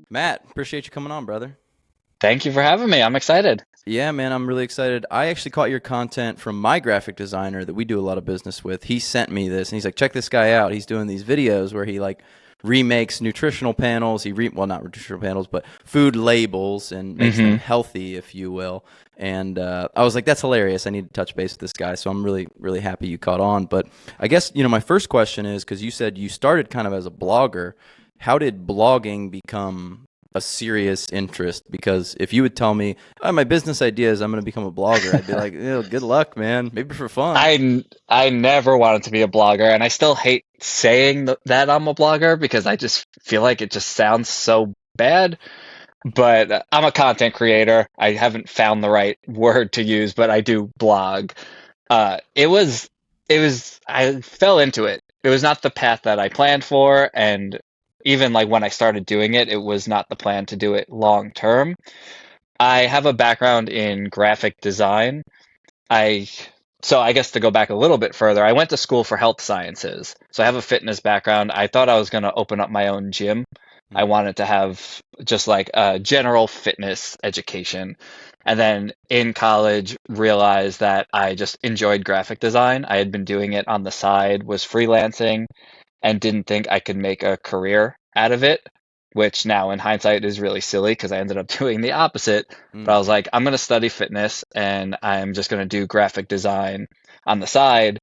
Matt, appreciate you coming on, brother. Thank you for having me. I'm excited. Yeah, man, I'm really excited. I actually caught your content from my graphic designer that we do a lot of business with. He sent me this and he's like, check this guy out. He's doing these videos where he like remakes nutritional panels. Well, not nutritional panels, but food labels and makes them hmm healthy, if you will. And I was like, that's hilarious. I need to touch base with this guy. So I'm really, really happy you caught on. But I guess, my first question is because you said you started kind of as a blogger. How did blogging become a serious interest? Because if you would tell me, oh, my business idea is I'm going to become a blogger, I'd be like, good luck, man. Maybe for fun. I never wanted to be a blogger, and I still hate saying that I'm a blogger because I just feel like it just sounds so bad. But I'm a content creator. I haven't found the right word to use, but I do blog. I fell into it. It was not the path that I planned for, and even like when I started doing it, it was not the plan to do it long term. I have a background in graphic design. I so I guess to go back a little bit further, I went to school for health sciences. So I have a fitness background. I thought I was going to open up my own gym. I Mm, wanted to have just like a general fitness education. And then in college, realized that I just enjoyed graphic design. I had been doing it on the side, was freelancing, and didn't think I could make a career out of it, which now in hindsight is really silly because I ended up doing the opposite. But I was mm-hmm. like, I'm going to study fitness and I'm just going to do graphic design on the side.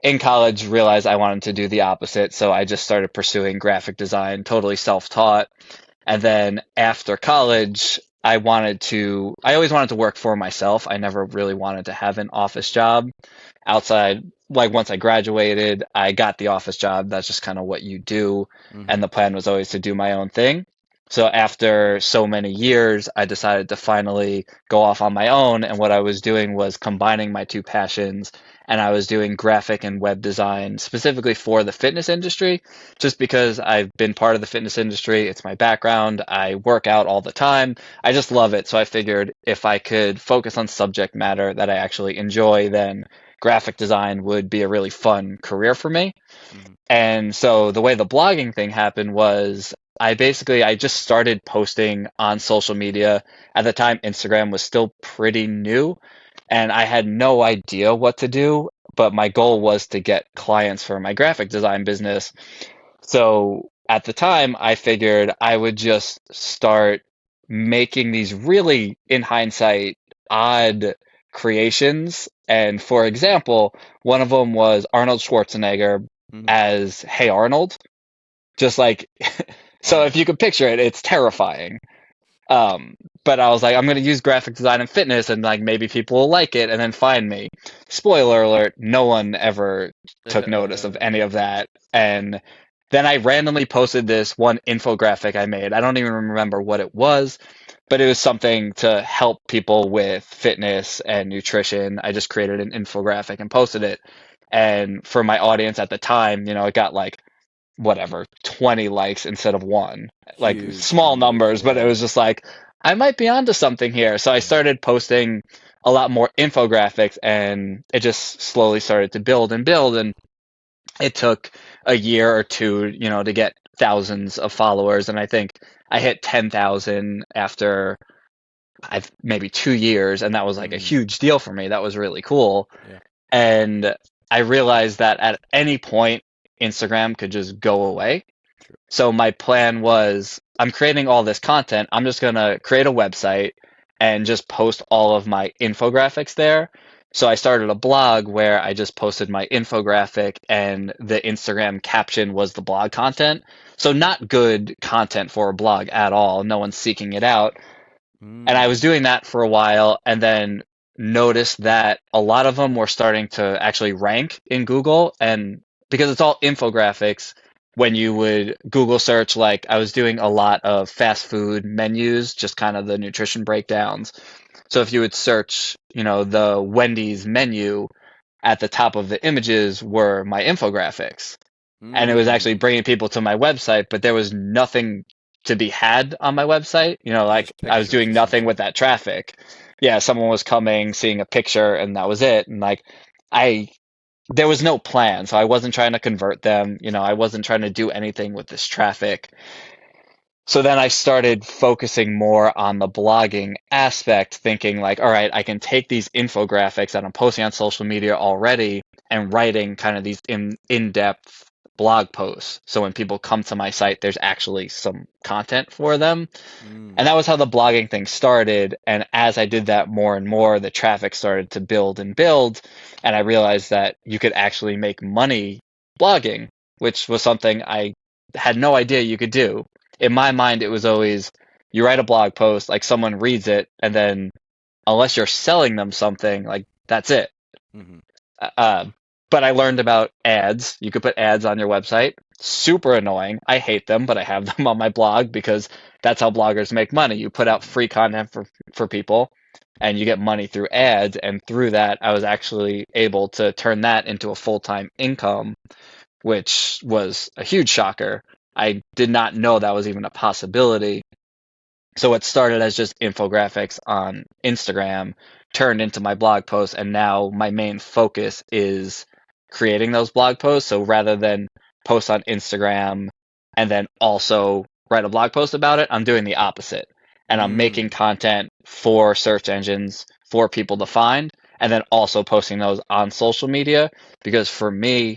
In college, realized I wanted to do the opposite, so I just started pursuing graphic design, totally self-taught. And then after college, I always wanted to work for myself. I never really wanted to have an office job outside. Like once I graduated, I got the office job. That's just kind of what you do. Mm-hmm. And the plan was always to do my own thing. So after so many years, I decided to finally go off on my own. And what I was doing was combining my two passions. And I was doing graphic and web design specifically for the fitness industry, just because I've been part of the fitness industry. It's my background. I work out all the time. I just love it. So I figured if I could focus on subject matter that I actually enjoy, then graphic design would be a really fun career for me. Mm-hmm. And so the way the blogging thing happened was I just started posting on social media. At the time, Instagram was still pretty new and I had no idea what to do, but my goal was to get clients for my graphic design business. So at the time, I figured I would just start making these really, in hindsight, odd creations. And for example, one of them was Arnold Schwarzenegger Mm-hmm. as Hey Arnold. Just like, Oh so yeah. if you could picture it, it's terrifying. But I was like, I'm going to use graphic design and fitness and like maybe people will like it and then find me. Spoiler alert, no one ever took notice of any of that. And then I randomly posted this one infographic I made. I don't even remember what it was, but it was something to help people with fitness and nutrition. I just created an infographic and posted it. And for my audience at the time, it got like whatever, 20 likes instead of one. Like Huge small numbers. numbers, but it Yeah. was just like, I might be onto something here. So I Yeah. started posting a lot more infographics and it just slowly started to build and build. And it took a year or two, to get thousands of followers. And I think I hit 10,000 after I've maybe 2 years. And that was like a Mm, huge deal for me. That was really cool. yeah. And I realized that at any point, Instagram could just go away. True. So my plan was I'm creating all this content. I'm just going to create a website and just post all of my infographics there. So I started a blog where I just posted my infographic and the Instagram caption was the blog content. So not good content for a blog at all. No one's seeking it out. And I Mm, was doing that for a while and then noticed that a lot of them were starting to actually rank in Google. And because it's all infographics, when you would Google search, like I was doing a lot of fast food menus, just kind of the nutrition breakdowns. So if you would search, the Wendy's menu, at the top of the images were my infographics and it was actually mm. bringing people to my website, but there was nothing to be had on my website. Like Just I was pictures, doing nothing with essentially. that traffic. Yeah, someone was coming, seeing a picture, and that was it. And like I there was no plan. So I wasn't trying to convert them. I wasn't trying to do anything with this traffic. So then I started focusing more on the blogging aspect, thinking like, all right, I can take these infographics that I'm posting on social media already and writing kind of these in-depth blog posts. So when people come to my site, there's actually some content for them. Mm. And that was how the blogging thing started. And as I did that more and more, the traffic started to build and build. And I realized that you could actually make money blogging, which was something I had no idea you could do. In my mind, it was always you write a blog post, like someone reads it, and then unless you're selling them something, like that's it. Hmm. Uh, but I learned about ads. You could put ads on your website. Super annoying. I hate them, but I have them on my blog because that's how bloggers make money. You put out Hmm. free content for people and you get money through ads. And through that, I was actually able to turn that into a full-time income, which was a huge shocker. I did not know that was even a possibility. So it started as just infographics on Instagram, turned into my blog posts, and now my main focus is creating those blog posts. So rather than post on Instagram and then also write a blog post about it, I'm doing the opposite. And I'm making Mm. content for search engines for people to find, and then also posting those on social media because for me,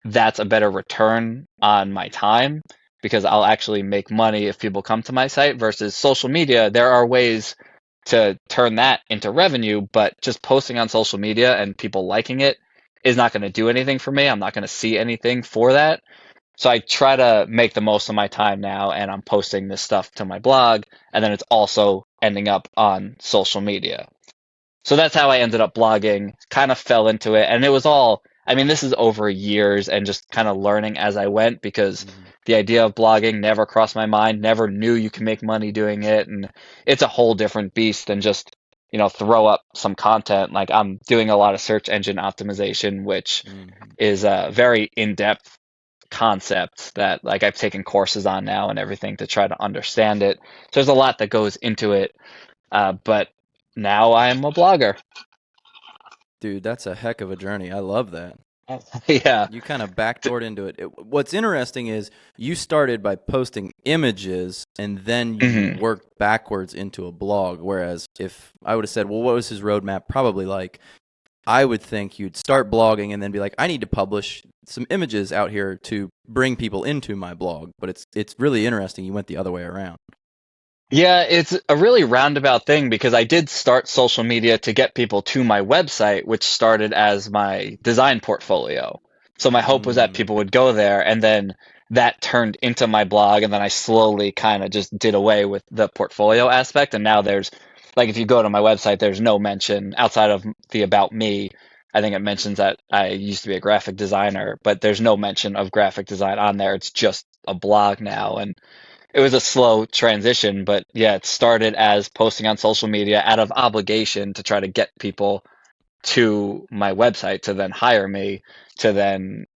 that's a better return on my time because I'll actually make money if people come to my site versus social media. There are ways to turn that into revenue, but just posting on social media and people liking it is not going to do anything for me. I'm not going to see anything for that. So I try to make the most of my time now, and I'm posting this stuff to my blog, and then it's also ending up on social media. So that's how I ended up blogging, kind of fell into it. And it was all, I mean, this is over years and just kind of learning as I went because Hmm. the idea of blogging never crossed my mind, never knew you can make money doing it. And it's a whole different beast than just, throw up some content. Like I'm doing a lot of search engine optimization, which Hmm. is a very in-depth concept that like I've taken courses on now and everything to try to understand it. So there's a lot that goes into it. But now I'm a blogger. Dude, that's a heck of a journey. I love that. Yeah. You kind of backdoored into it. What's interesting is you started by posting images and then you Hmm. worked backwards into a blog. Whereas if I would have said, well, what was his roadmap probably like? I would think you'd start blogging and then be like, I need to publish some images out here to bring people into my blog. But it's really interesting. You went the other way around. Yeah, it's a really roundabout thing because I did start social media to get people to my website, which started as my design portfolio. So my hope was that Mm, people would go there and then that turned into my blog and then I slowly kind of just did away with the portfolio aspect and now there's like if you go to my website there's no mention outside of the about me. I think it mentions that I used to be a graphic designer, but there's no mention of graphic design on there. It's just a blog now and it was a slow transition, but yeah, it started as posting on social media out of obligation to try to get people to my website to then hire me to then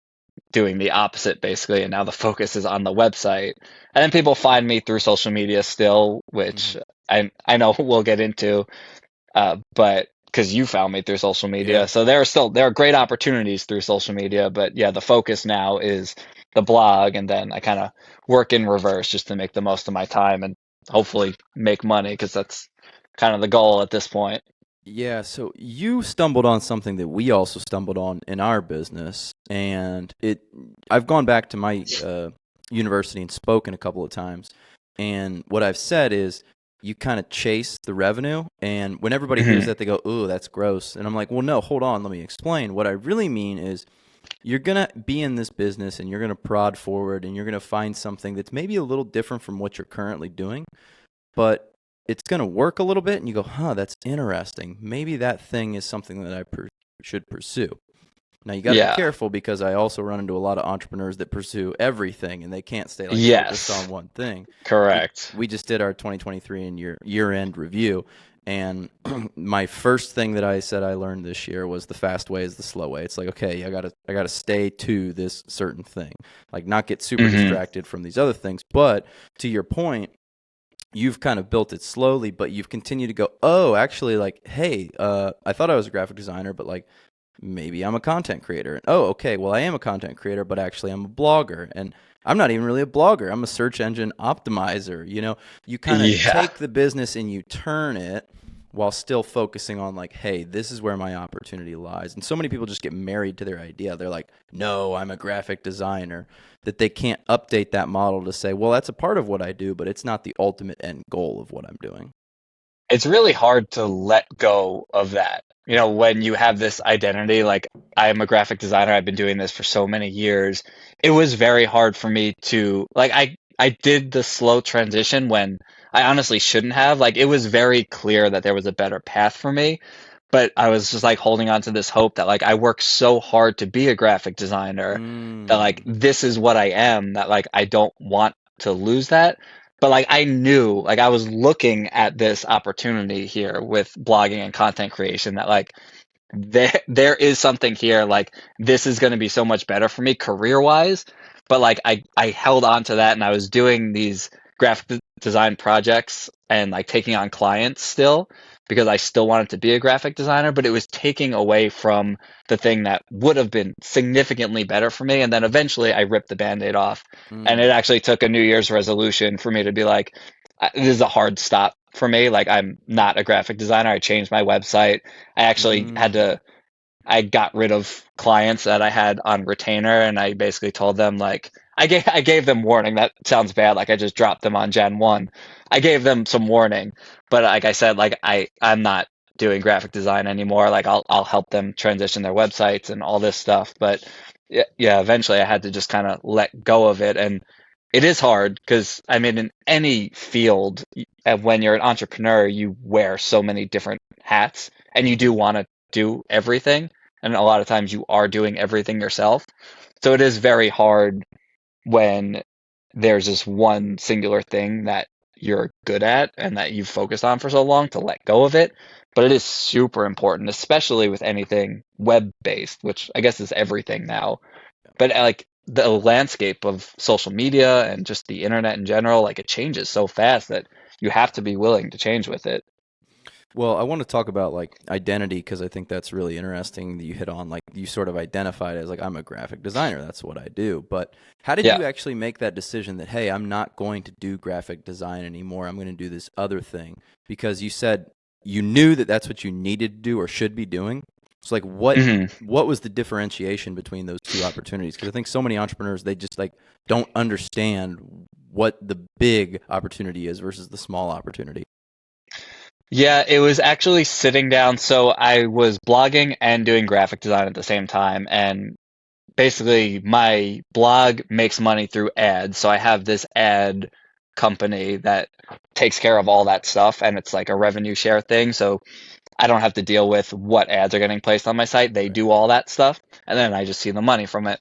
doing the opposite basically. And now the focus is on the website. And then people find me through social media still, which mhm. I know we'll get into, but because you found me through social Yeah. media, so there are great opportunities through social media. But yeah, the focus now is the blog, and then I kind of work in reverse just to make the most of my time and hopefully make money because that's kind of the goal at this point. Yeah, so you stumbled on something that we also stumbled on in our business, and I've gone back to my university and spoken a couple of times, and what I've said is you kind of chase the revenue, and when everybody hears Hmm. that, they go, "Ooh, that's gross," and I'm like, "Well, no, hold on, let me explain. What I really mean is you're gonna be in this business, and you're gonna prod forward, and you're gonna find something that's maybe a little different from what you're currently doing." But it's going to work a little bit and you go, huh, that's interesting. Maybe that thing is something that should pursue. Now, you got to be Yeah. careful because I also run into a lot of entrepreneurs that pursue everything and they can't stay like focused Yes. on one thing. We, Correct. we just did our 2023 and year-end review. And my first thing that I said I learned this year was the fast way is the slow way. It's like, okay, I gotta stay to this certain thing, like not get super Hmm. distracted from these other things. But to your point, you've kind of built it slowly, but you've continued to go, oh, actually, like, hey, I thought I was a graphic designer, but like, maybe I'm a content creator. Oh, okay, well, I am a content creator, but actually I'm a blogger. And I'm not even really a blogger. I'm a search engine optimizer. You kind of Yeah. take the business and you turn it while still focusing on like, hey, this is where my opportunity lies. And so many people just get married to their idea. They're like, no, I'm a graphic designer, that they can't update that model to say, well, that's a part of what I do, but it's not the ultimate end goal of what I'm doing. It's really hard to let go of that. You know, when you have this identity, like I am a graphic designer, I've been doing this for so many years. It was very hard for me to like I did the slow transition when I honestly shouldn't have. Like it was very clear that there was a better path for me, but I was just like holding on to this hope that like I worked so hard to be a graphic designer that like Mm, this is what I am, that like I don't want to lose that. But like I knew, like I was looking at this opportunity here with blogging and content creation that like there is something here, like this is going to be so much better for me career wise. But like I held on to that and I was doing these design projects and like taking on clients still because I still wanted to be a graphic designer, but it was taking away from the thing that would have been significantly better for me. And then eventually I ripped the band-aid off. And it mm, actually took a New Year's resolution for me to be like, this is a hard stop for me. Like I'm not a graphic designer. I changed my website. I actually had mm, to I got rid of clients that I had on retainer, and I basically told them like I gave them warning. That sounds bad, like I just dropped them on Gen 1. I gave them some warning, but like I said, like I'm not doing graphic design anymore. Like I'll help them transition their websites and all this stuff. But yeah, eventually I had to just kind of let go of it, and it is hard because I mean in any field, when you're an entrepreneur, you wear so many different hats, and you do mhm. want to do everything, and a lot of times you are doing everything yourself. So it is very hard when there's this one singular thing that you're good at and that you've focused on for so long to let go of it. But it is super important, especially with anything web-based, which I guess is everything now. But like the landscape of social media and just the internet in general, like it changes so fast that you have to be willing to change with it. Well, I want to talk about like identity because I think that's really interesting that you hit on. Like you sort of identified as like I'm a graphic designer, that's what I do. But how did Yeah. you actually make that decision that hey, I'm not going to do graphic design anymore. I'm going to do this other thing because you said you knew that that's what you needed to do or should be doing. So like Mhm. what was the differentiation between those two opportunities? Because I think so many entrepreneurs they just like don't understand what the big opportunity is versus the small opportunity. Yeah, it was actually sitting down. So I was blogging and doing graphic design at the same time. And basically, my blog makes money through ads. So I have this ad company that takes care of all that stuff. And it's like a revenue share thing. So I don't have to deal with what ads are getting placed on my site. They Right. do all that stuff. And then I just see the money from it.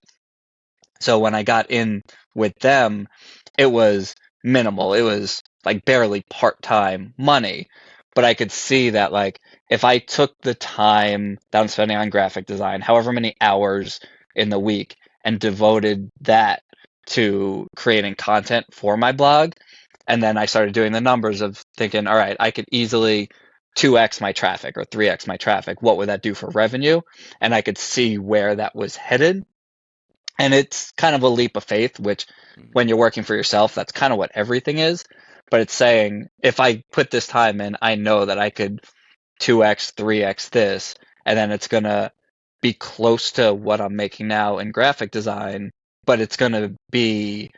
So when I got in with them, it was minimal. It was like barely part-time money. But I could see that like if I took the time that I'm spending on graphic design, however many hours in the week, and devoted that to creating content for my blog, and then I started doing the numbers of thinking, all right, I could easily 2x my traffic or 3x my traffic. What would that do for revenue? And I could see where that was headed, and it's kind of a leap of faith, which Mhm. when you're working for yourself, that's kind of what everything is. But it's saying, if I put this time in, I know that I could 2x, 3x this, and then it's going to be close to what I'm making now in graphic design, but it's going to be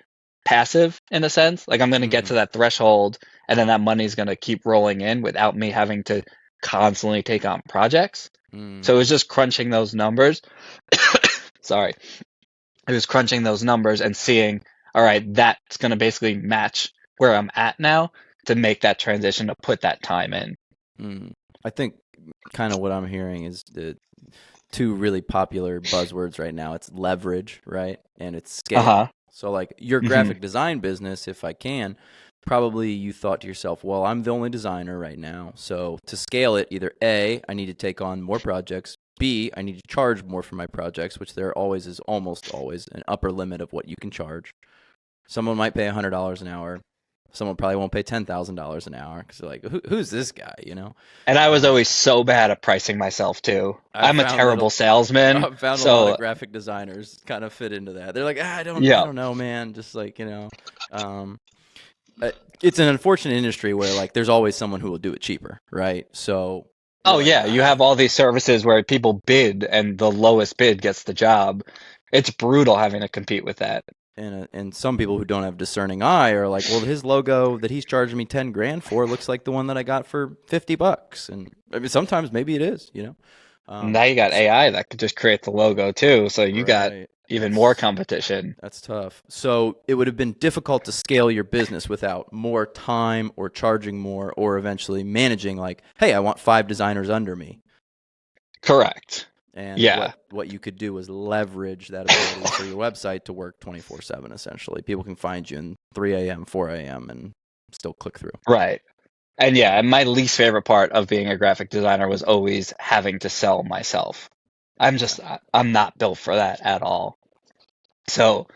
passive in a sense. Like I'm going to get to Mhm. that threshold, and then that money's going to keep rolling in without me having to constantly take on projects. So Mm. it's just crunching those numbers. Sorry, it was crunching those numbers and seeing, all right, that's going to basically match where I'm at now to make that transition to put that time in. Mm. I think kind of what I'm hearing is the two really popular buzzwords right now. It's leverage, right? And it's Uh scale. huh. So like your Hmm. graphic design business, if I can, probably you thought to yourself, well, I'm the only designer right now. So to scale it, either A, I need to take on more projects. B, I need to charge more for my projects, which there always is almost always an upper limit of what you can charge. Someone might pay $100 an hour. someone probably won't pay $10,000 an hour because they're like, who's this guy? You know. And I was Um, always so bad at pricing myself too. I've I'm a found that terrible salesman. I've found a lot of So graphic designers kind of fit into that. They're like, I yeah. don't know, man. Just like um, it's an unfortunate industry where like there's always someone who will do it cheaper, right? So you're Oh like, yeah, you have all these services where people bid and the lowest bid gets the job. It's brutal having to compete with that. and some people who don't have discerning eye are like, well, his logo that he's charging me 10 grand for looks like the one that I got for $50, and I mean sometimes maybe it is, Now you got AI that could just create the logo too, so you got right. even more competition. That's tough. So it would have been difficult to scale your business without more time or charging more or eventually managing like, hey, I want 5 designers under me. Correct. And Yeah. what you could do was leverage that ability for your website to work 24/7 essentially. People can find you in 3 a.m., 4 a.m. and still click through. Right. And yeah, and my least favorite part of being a graphic designer was always having to sell myself. Yeah. I'm not built for that at all. So,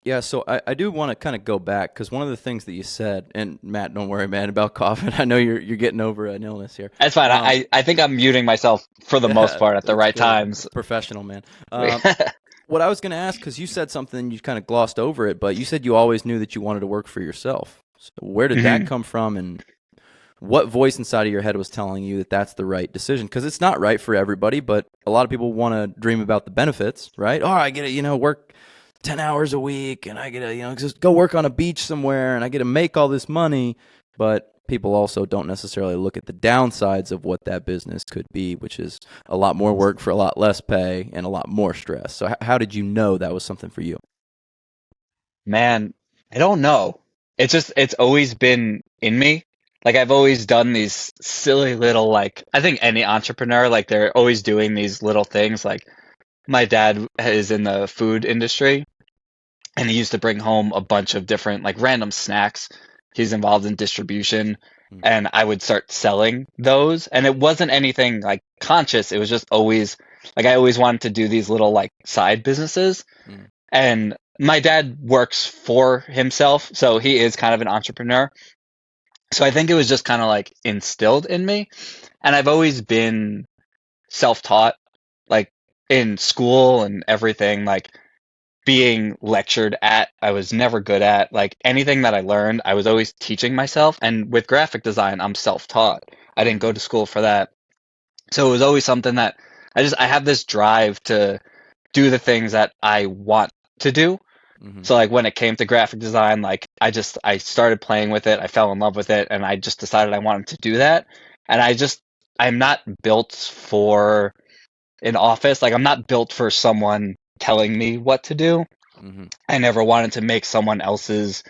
Yeah, so I do want to kind of go back because one of the things that you said, and Matt, don't worry, man, about coughing. I know you're getting over an illness here. that's fine. I think I'm muting myself for the most part at the That's right good. times. It's professional, man. What I was going to ask, because you said something, you kind of glossed over it, but you said you always knew that you wanted to work for yourself. So where did that Mhm. come from, and what voice inside of your head was telling you that that's the right decision? Because it's not right for everybody, but a lot of people want to dream about the benefits, right? Oh, I get to, work 10 hours a week, and I get to, just go work on a beach somewhere, and I get to make all this money. But people also don't necessarily look at the downsides of what that business could be, which is a lot more work for a lot less pay and a lot more stress. So how did you know that was something for you? Man, I don't know. It's always been in me. Like I've always done these silly little like I think any entrepreneur like they're always doing these little things like my dad is in the food industry and he used to bring home a bunch of different like random snacks. He's involved in distribution Mm, and I would start selling those and it wasn't anything like conscious. It was just always like I always wanted to do these little like side businesses mm, and my dad works for himself, so he is kind of an entrepreneur. So I think it was just kind of like instilled in me. And I've always been self-taught, like in school and everything, like being lectured at, I was never good at. Like anything that I learned, I was always teaching myself. And with graphic design, I'm self-taught. I didn't go mhm, to school for that. So it was always something that I have this drive to do the things that I want to do. mhm, So like when it came to graphic design, like I started playing with it, I fell in love with it, and I just decided I wanted to do that. And I'm not built for an office. Like I'm not built for someone telling me what to do. mhm, I never wanted to make someone else's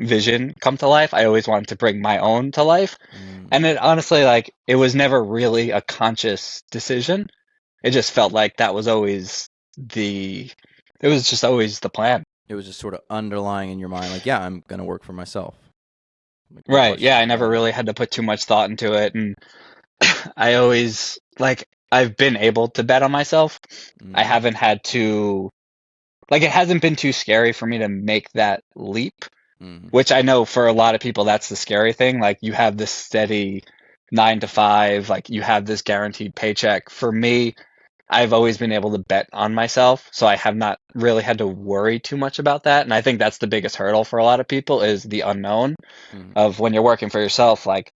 vision come to life. I always wanted to bring my own to life. mm. And it honestly like it was never really a conscious decision. It just felt like that was always the it was just always the plan. It was just sort of underlying in your mind, like, yeah, I'm going to work for myself. Like, no Right. Yeah, questions I never about it. really had to put too much thought into it. And I always, like, I've been able to bet on myself. I Mm, haven't had to, like, it hasn't been too scary for me to make that leap, mhm, which I know for a lot of people, that's the scary thing. Like, you have this steady 9 to 5, like, you have this guaranteed paycheck. For me, I've always been able to bet on myself. So I have not really had to worry too much about that. And I think that's the biggest hurdle for a lot of people is the unknown mhm, of when you're working for yourself. Like,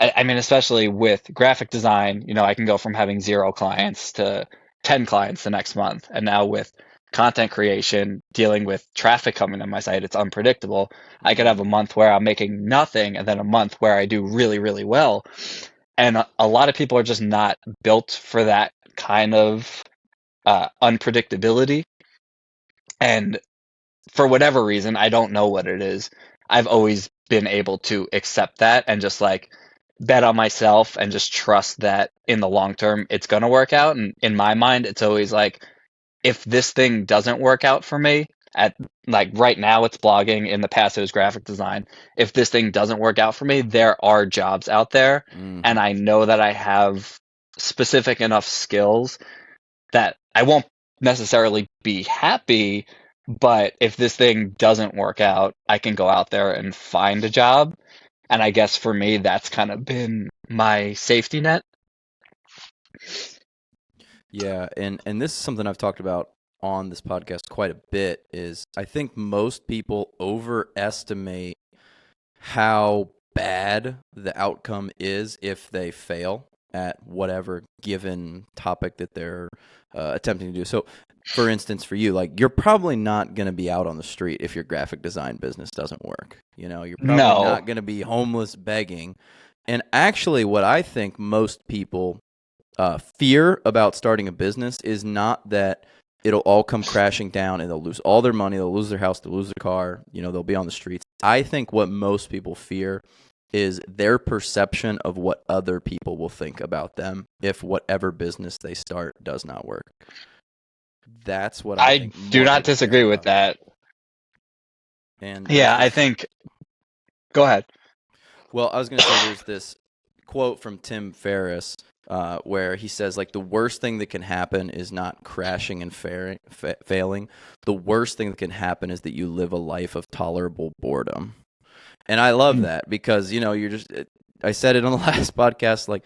I mean, especially with graphic design, I can go from having 0 clients to 10 clients the next month. And now with content creation, dealing with traffic coming to my site, it's unpredictable. I could have a mm, month where I'm making nothing and then a month where I do really, really well. And a lot of people are just not built for that kind of unpredictability. And for whatever reason, I don't know what it is. I've always been able to accept that and just like bet on myself and just trust that in the long term it's going to work out. And in my mind, it's always like if this thing doesn't work out for me at like right now it's blogging, in the past it was graphic design. If this thing doesn't work out for me, there are jobs out there and mhm, I know that I have specific enough skills that I won't necessarily be happy, But if this thing doesn't work out, I can go out there and find a job. And I guess for me, that's kind of been my safety net. Yeah, and this is something I've talked about on this podcast quite a bit is I think most people overestimate how bad the outcome is if they fail at whatever given topic that they're attempting to do. So, for instance, for you, like you're probably not going to be out on the street if your graphic design business doesn't work. You know, you're probably No. not going to be homeless begging. And actually, what I think most people fear about starting a business is not that it'll all come crashing down and they'll lose all their money, they'll lose their house, they'll lose their car, you know, they'll be on the streets. I think what most people fear is their perception of what other people will think about them if whatever business they start does not work. That's what I I think do more not people care disagree with about. that. And there's Yeah, I this think. Go ahead. Well, I was going to say there's this quote from Tim Ferriss where he says, like, the worst thing that can happen is not crashing and failing. The worst thing that can happen is that you live a life of tolerable boredom. And I love that because, you know, I said it on the last podcast, like,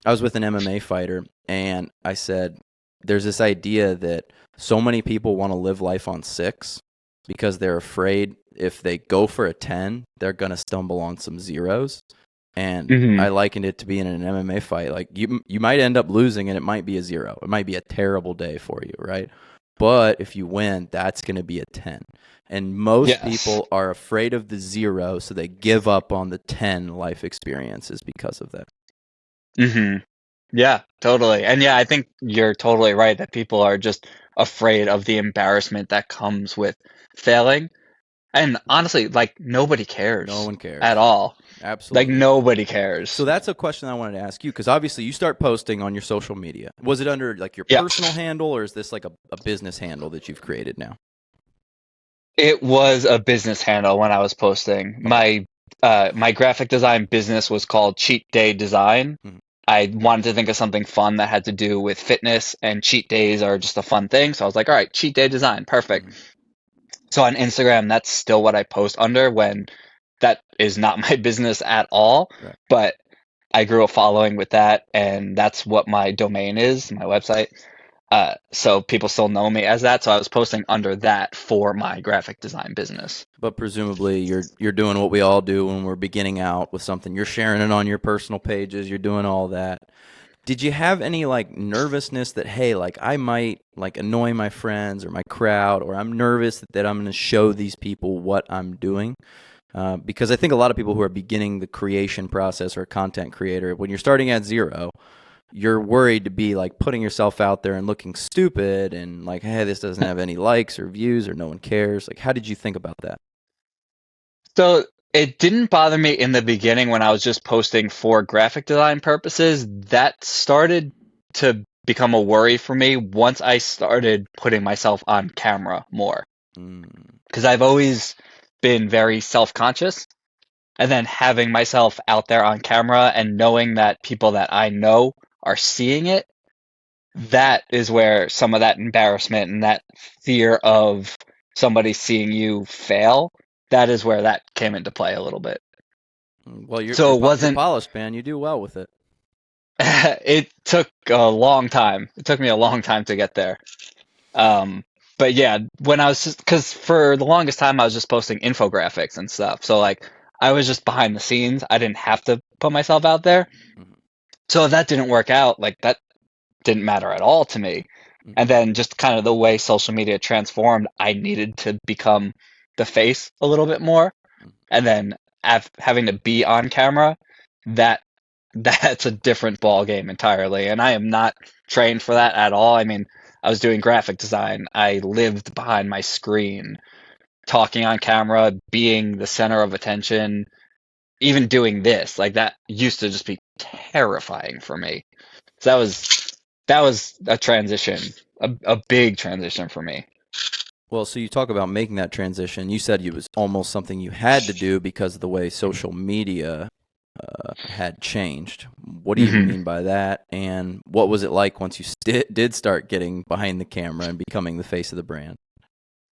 I was with an MMA fighter, and I said, there's this idea that so many people want to live life on 6 because they're afraid if they go for a 10, they're going to stumble on some zeros. And Hmm. I likened it to being in an MMA fight. Like you might end up losing and it might be a 0. It might be a terrible day for you, right? But if you win, that's going to be a 10. And most Yes. people are afraid of the 0, so they give up on the 10 life experiences because of that. Hmm. Yeah, totally. And yeah, I think you're totally right that people are just afraid of the embarrassment that comes with failing. And honestly, like nobody No cares one at cares. all. Like Absolutely. nobody So cares. that's a question I wanted to ask you because obviously you start posting on your social media. Was it under like your Yeah. personal handle or is this like a business handle that you've created now? It was a business handle when I was posting. Okay. My graphic design business was called Cheat Day Design. Mhm. I wanted to think of something fun that had to do with fitness, and cheat days are just a fun thing. So I was like, all right, cheat day design, perfect. Mhm. So on Instagram, that's still what I post under when that is not my business at all. Right. But I grew a following with that, and that's what my domain is, my website. So people still know me as that. So I was posting under that for my graphic design business. But presumably you're doing what we all do when we're beginning out with something. You're sharing it on your personal pages. You're doing all that. Did you have any like nervousness that hey, like I might like annoy my friends or my crowd, or I'm nervous that I'm going to show these people what I'm doing? Because I think a lot of people who are beginning the creation process or a content creator, when you're starting at 0, you're worried to be like putting yourself out there and looking stupid and like, hey, this doesn't have any likes or views or no one cares. Like, how did you think about that? So it didn't bother me in the beginning when I was just posting for graphic design purposes. That started to become a worry for me once I started putting myself on camera more. Mm, Because I've always been very self-conscious. And then having myself out there on camera and knowing that people that I know are seeing it, that is where some of that embarrassment and that fear of somebody seeing you fail, that is where that came into play a little bit. well, So it you're wasn't, polished, man. You do well with it. it took a long time. It took me a long time to get there. Um, but yeah, when I was just, because for the longest time I was just posting infographics and stuff. So like I was just behind the scenes. I didn't have to put myself out there. Mhm. So if that didn't work out, like that didn't matter at all to me. Mhm. And then just kind of the way social media transformed, I needed to become the face a little bit more. And then having to be on camera, that that's a different ball game entirely. And I am not trained for that at all. I mean, I was doing graphic design. I lived behind my screen, talking on camera, being the center of attention, even doing this. Like that used to just be terrifying for me. So that was a transition, a big transition for me. Well, so you talk about making that transition. You said it was almost something you had to do because of the way social media had changed. What do you Hmm. mean by that? And what was it like once you did start getting behind the camera and becoming the face of the brand?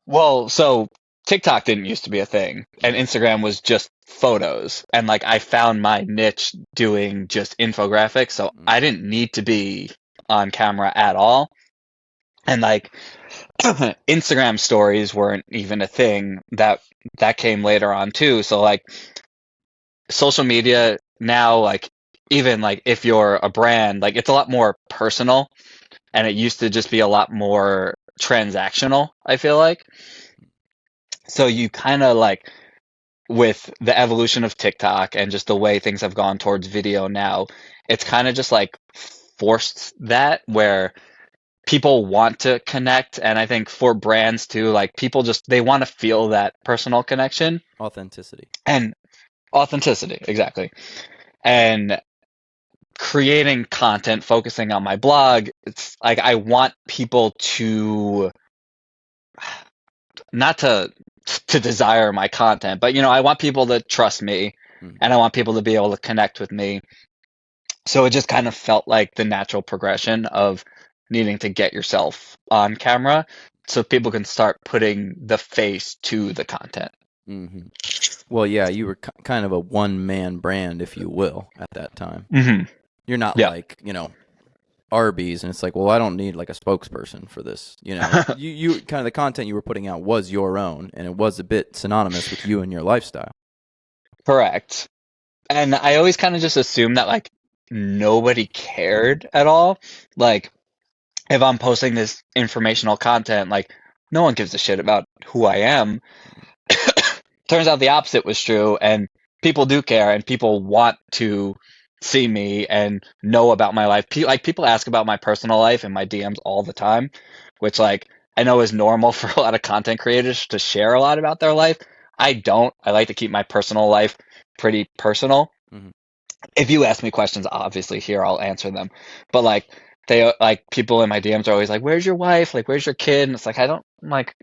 Well, so TikTok didn't used to be a thing, and Instagram was just photos. And like I found my niche doing just infographics, so Mm. I didn't need to be on camera at all. And like Instagram stories weren't even a thing that came later on too. So like social media now, like even like if you're a brand, like it's a lot more personal, and it used to just be a lot more transactional, I feel like. So you kind of like with the evolution of TikTok and just the way things have gone towards video now, it's kind of just like forced that where people want to connect. And I think for brands too, like people just they want to feel that personal connection Authenticity. and authenticity, exactly. And creating content, focusing on my blog, it's like I want people to not to desire my content, but I want people to trust me Mm. and I want people to be able to connect with me. So it just kind of felt like the natural progression of needing to get yourself on camera so people can start putting the face to the content. Hmm. Well, yeah, you were kind of a one-man brand, if you will, at that time. Hmm. You're not Yeah. like, Arby's, and it's like, well, I don't need like a spokesperson for this. You kind of the content you were putting out was your own, and it was a bit synonymous with you and your lifestyle. Correct. And I always kind of just assumed that like nobody cared at all. Like if I'm posting this informational content, like no one gives a shit about who I am. Turns out the opposite was true, and people do care, and people want to see me and know about my life. Like people ask about my personal life in my DMs all the time, which like I know is normal for a lot of content creators to share a lot about their life. I don't. I like to keep my personal life pretty personal. Hmm. If you ask me questions, obviously here I'll answer them. But like they like people in my DMs are always like, "Where's your wife? Like, where's your kid?" And it's like I don't like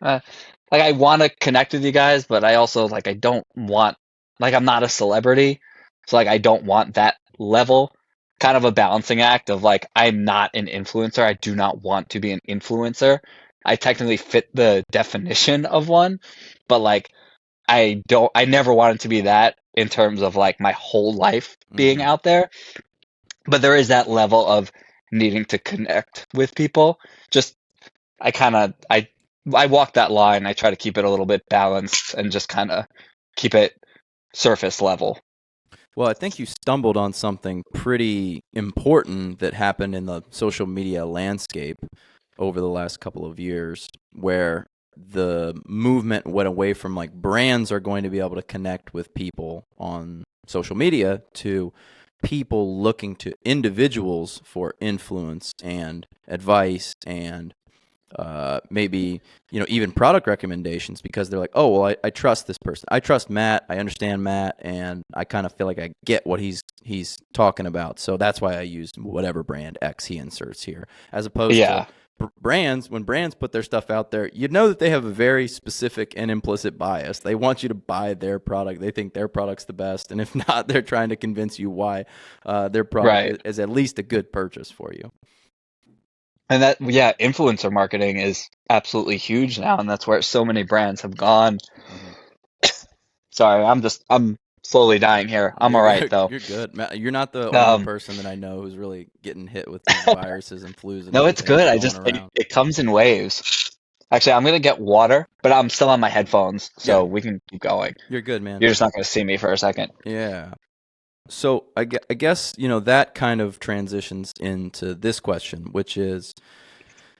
I want to connect with you guys, but I also like I don't want like I'm not a celebrity, so like I don't want that level. Kind of a balancing act of like I'm not an influencer. I do not want to be an influencer. I technically fit the definition of one, but like I never wanted to be that in terms of like my whole life being Hmm. out there. But there is that level of needing to connect with people. Just I kind of I walk that line. I try to keep it a little bit balanced and just kind of keep it surface level. Well, I think you stumbled on something pretty important that happened in the social media landscape over the last couple of years, where the movement went away from like brands are going to be able to connect with people on social media to people looking to individuals for influence and advice and maybe even product recommendations, because they're like, oh well, I trust this person, I trust Matt, I understand Matt, and I kind of feel like I get what he's talking about, so that's why I used whatever brand X he inserts here, as opposed to Yeah, brands. When brands put their stuff out there, you know that they have a very specific and implicit bias. They want you to buy their product. They think their product's the best, and if not, they're trying to convince you why their product right. is at least a good purchase for you. And that yeah, influencer marketing is absolutely huge now, and that's where so many brands have gone. Hmm. Sorry, I'm slowly dying here. I'm all You're right though. you're good. You're not the only Um, person that I know who's really getting hit with these viruses and flus and no, it's everything that's good. I going just around. it comes in waves. Actually, I'm gonna get water, but I'm still on my headphones, Yeah, so we can keep going. you're good, man. You're just not gonna see me for a second. Yeah. So I guess that kind of transitions into this question, which is,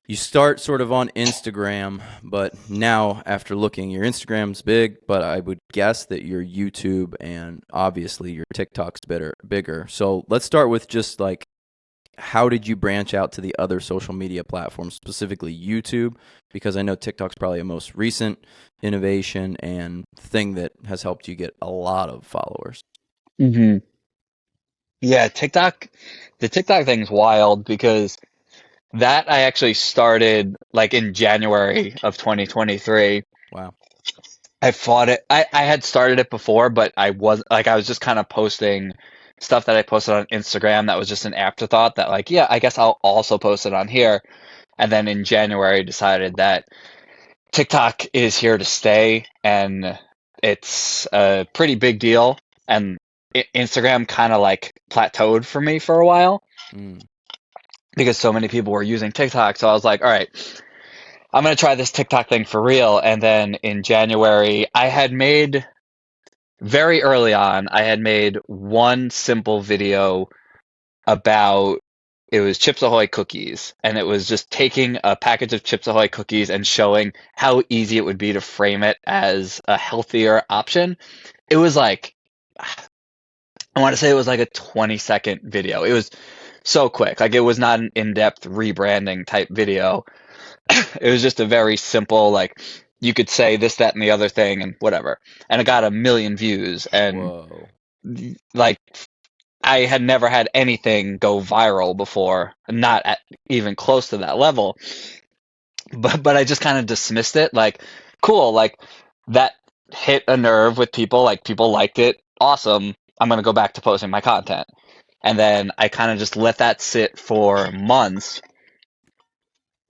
you start sort of on Instagram, but now after looking, your Instagram's big, but I would guess that your YouTube and obviously your TikTok's bigger. So let's start with just like, how did you branch out to the other social media platforms, specifically YouTube? Because I know TikTok's probably a most recent innovation and thing that has helped you get a lot of followers. Hmm. Yeah, TikTok, the TikTok thing's wild because that I actually started like in January of 2023. Wow. I fought it. I had started it before, but I was just kind of posting stuff that I posted on Instagram that was just an afterthought that like, yeah, I guess I'll also post it on here. And then in January decided that TikTok is here to stay, and it's a pretty big deal. And Instagram kind of like plateaued for me for a while Mm. because so many people were using TikTok. So I was like, all right, I'm going to try this TikTok thing for real. And then in January, very early on, I had made one simple video about it was Chips Ahoy cookies, and it was just taking a package of Chips Ahoy cookies and showing how easy it would be to frame it as a healthier option. It was like, I want to say it was like a 20-second video. It was so quick. Like, it was not an in-depth rebranding type video. It was just a very simple, like, you could say this, that, and the other thing, and whatever. And it got 1 million views, and Whoa. like, I had never had anything go viral before, not at even close to that level. But I just kind of dismissed it, like, cool, like that hit a nerve with people, like people liked it, awesome. I'm gonna go back to posting my content. And then I kind of just let that sit for months.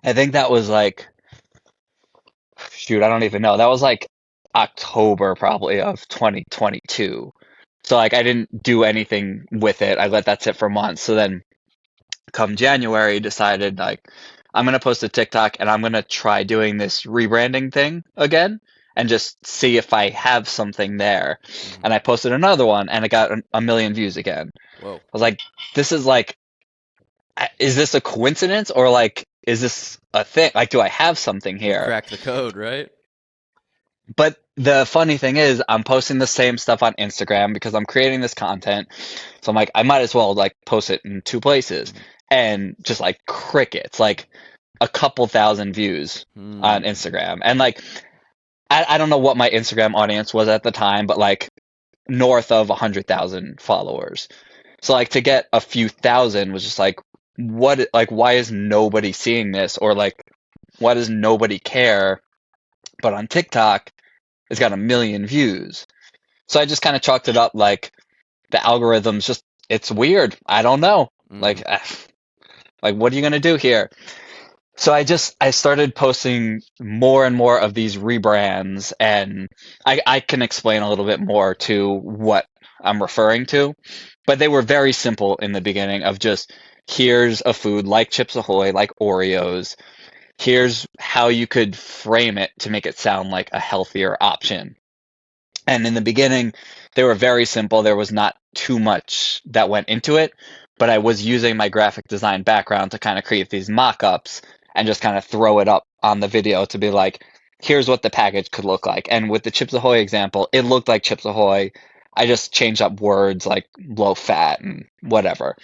I think that was like, shoot, I don't even know. That was like October probably of 2022. So like I didn't do anything with it. I let that sit for months. So then come January, decided like I'm gonna post a TikTok and I'm gonna try doing this rebranding thing again and just see if I have something there. Hmm. And I posted another one and it got 1 million views again. Whoa. I was like, this is like, is this a coincidence or like, is this a thing? Like, do I have something You here? cracked the code, right? But the funny thing is, I'm posting the same stuff on Instagram because I'm creating this content. So I'm like, I might as well like post it in two places. Hmm. And just like crickets, like a couple thousand views on Hmm. Instagram. And like, I don't know what my Instagram audience was at the time, but like north of 100,000 followers. So like to get a few thousand was just like, what, like, why is nobody seeing this? Or like, why does nobody care? But on TikTok, it's got 1 million views. So I just kind of chalked it up like the algorithm's just, it's weird. I don't know. Hmm. Like, like what are you gonna do here? So I started posting more and more of these rebrands, and I can explain a little bit more to what I'm referring to. But they were very simple in the beginning of just here's a food like Chips Ahoy, like Oreos. Here's how you could frame it to make it sound like a healthier option. And in the beginning, they were very simple. There was not too much that went into it, but I was using my graphic design background to kind of create these mock-ups and just kind of throw it up on the video to be like, here's what the package could look like. And with the Chips Ahoy example, it looked like Chips Ahoy. I just changed up words like low fat and whatever.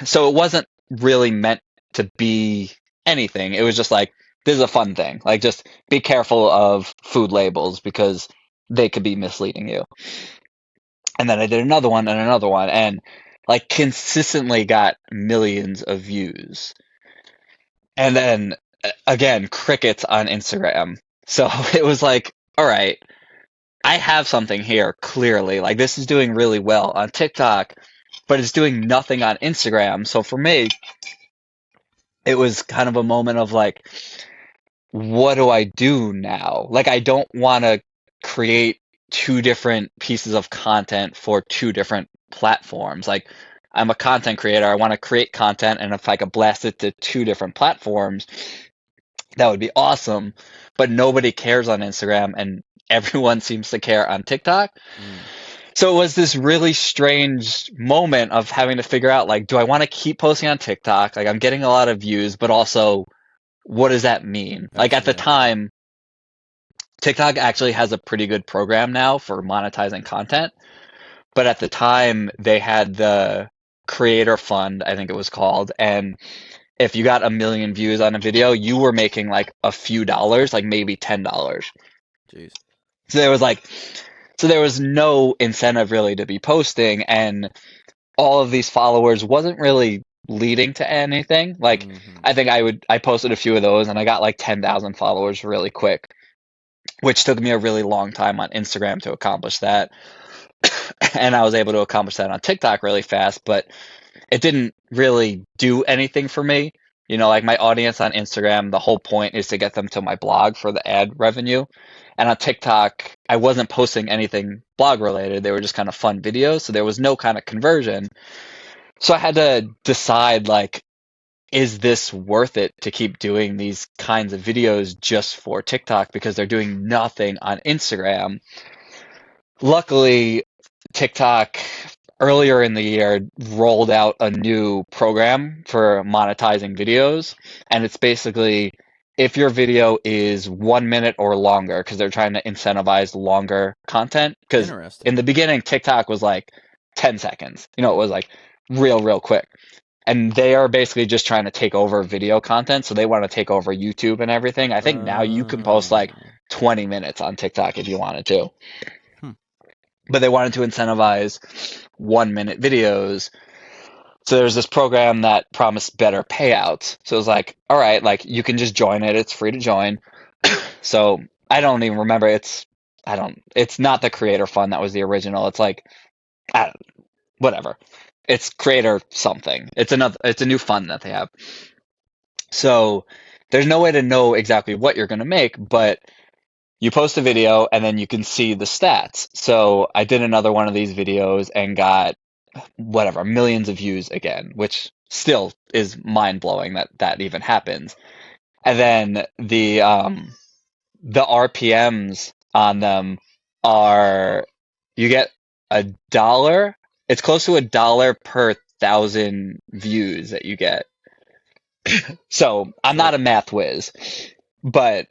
So it wasn't really meant to be anything. It was just like, this is a fun thing. Like, just be careful of food labels because they could be misleading you. And then I did another one, and like consistently got millions of views. And then again, crickets on Instagram. So it was like, all right, I have something here, clearly. Like, this is doing really well on TikTok, but it's doing nothing on Instagram. So for me, it was kind of a moment of like, what do I do now? Like, I don't want to create two different pieces of content for two different platforms. Like, I'm a content creator. I want to create content, and if I could blast it to two different platforms, that would be awesome. But nobody cares on Instagram, and everyone seems to care on TikTok. Mm. So it was this really strange moment of having to figure out, like, do I want to keep posting on TikTok? Like, I'm getting a lot of views, but also, what does that mean? Like, at the Exactly. time, TikTok actually has a pretty good program now for monetizing content, but at the time they had the creator fund, I think it was called, and if you got 1 million views on a video, you were making like a few dollars, like maybe $10. Jeez. So there was like, so there was no incentive really to be posting, and all of these followers wasn't really leading to anything. Like, Hmm. I think I posted a few of those and I got like 10,000 followers really quick, which took me a really long time on Instagram to accomplish that. And I was able to accomplish that on TikTok really fast, but it didn't really do anything for me Like my audience on Instagram, the whole point is to get them to my blog for the ad revenue. And on TikTok, I wasn't posting anything blog related. They were just kind of fun videos. So there was no kind of conversion. So I had to decide, like, is this worth it to keep doing these kinds of videos just for TikTok because they're doing nothing on Instagram? Luckily, TikTok earlier in the year rolled out a new program for monetizing videos, and it's basically if your video is 1 minute or longer, because they're trying to incentivize longer content. Because in Interesting. the beginning, TikTok was like 10 seconds. It was Mm. like real quick. And they are basically just trying to take over video content, so they want to take over YouTube and everything. I think now you can post like Uh, 20 minutes on TikTok if you wanted to. hmm. But they wanted to incentivize 1 minute videos. So there's this program that promised better payouts. So it was like, all right, like you can just join it. It's free to join. So I don't even remember. It's not the creator fund that was the original. It's like, I, whatever. It's creator something. It's a new fund that they have. So there's no way to know exactly what you're going to make, but you post a video and then you can see the stats. So I did another one of these videos and got whatever, millions of views again, which still is mind blowing that that even happens. And then the RPMs on them are you get $1. It's close to $1 per 1,000 views that you get. So I'm not Sure. a math whiz, but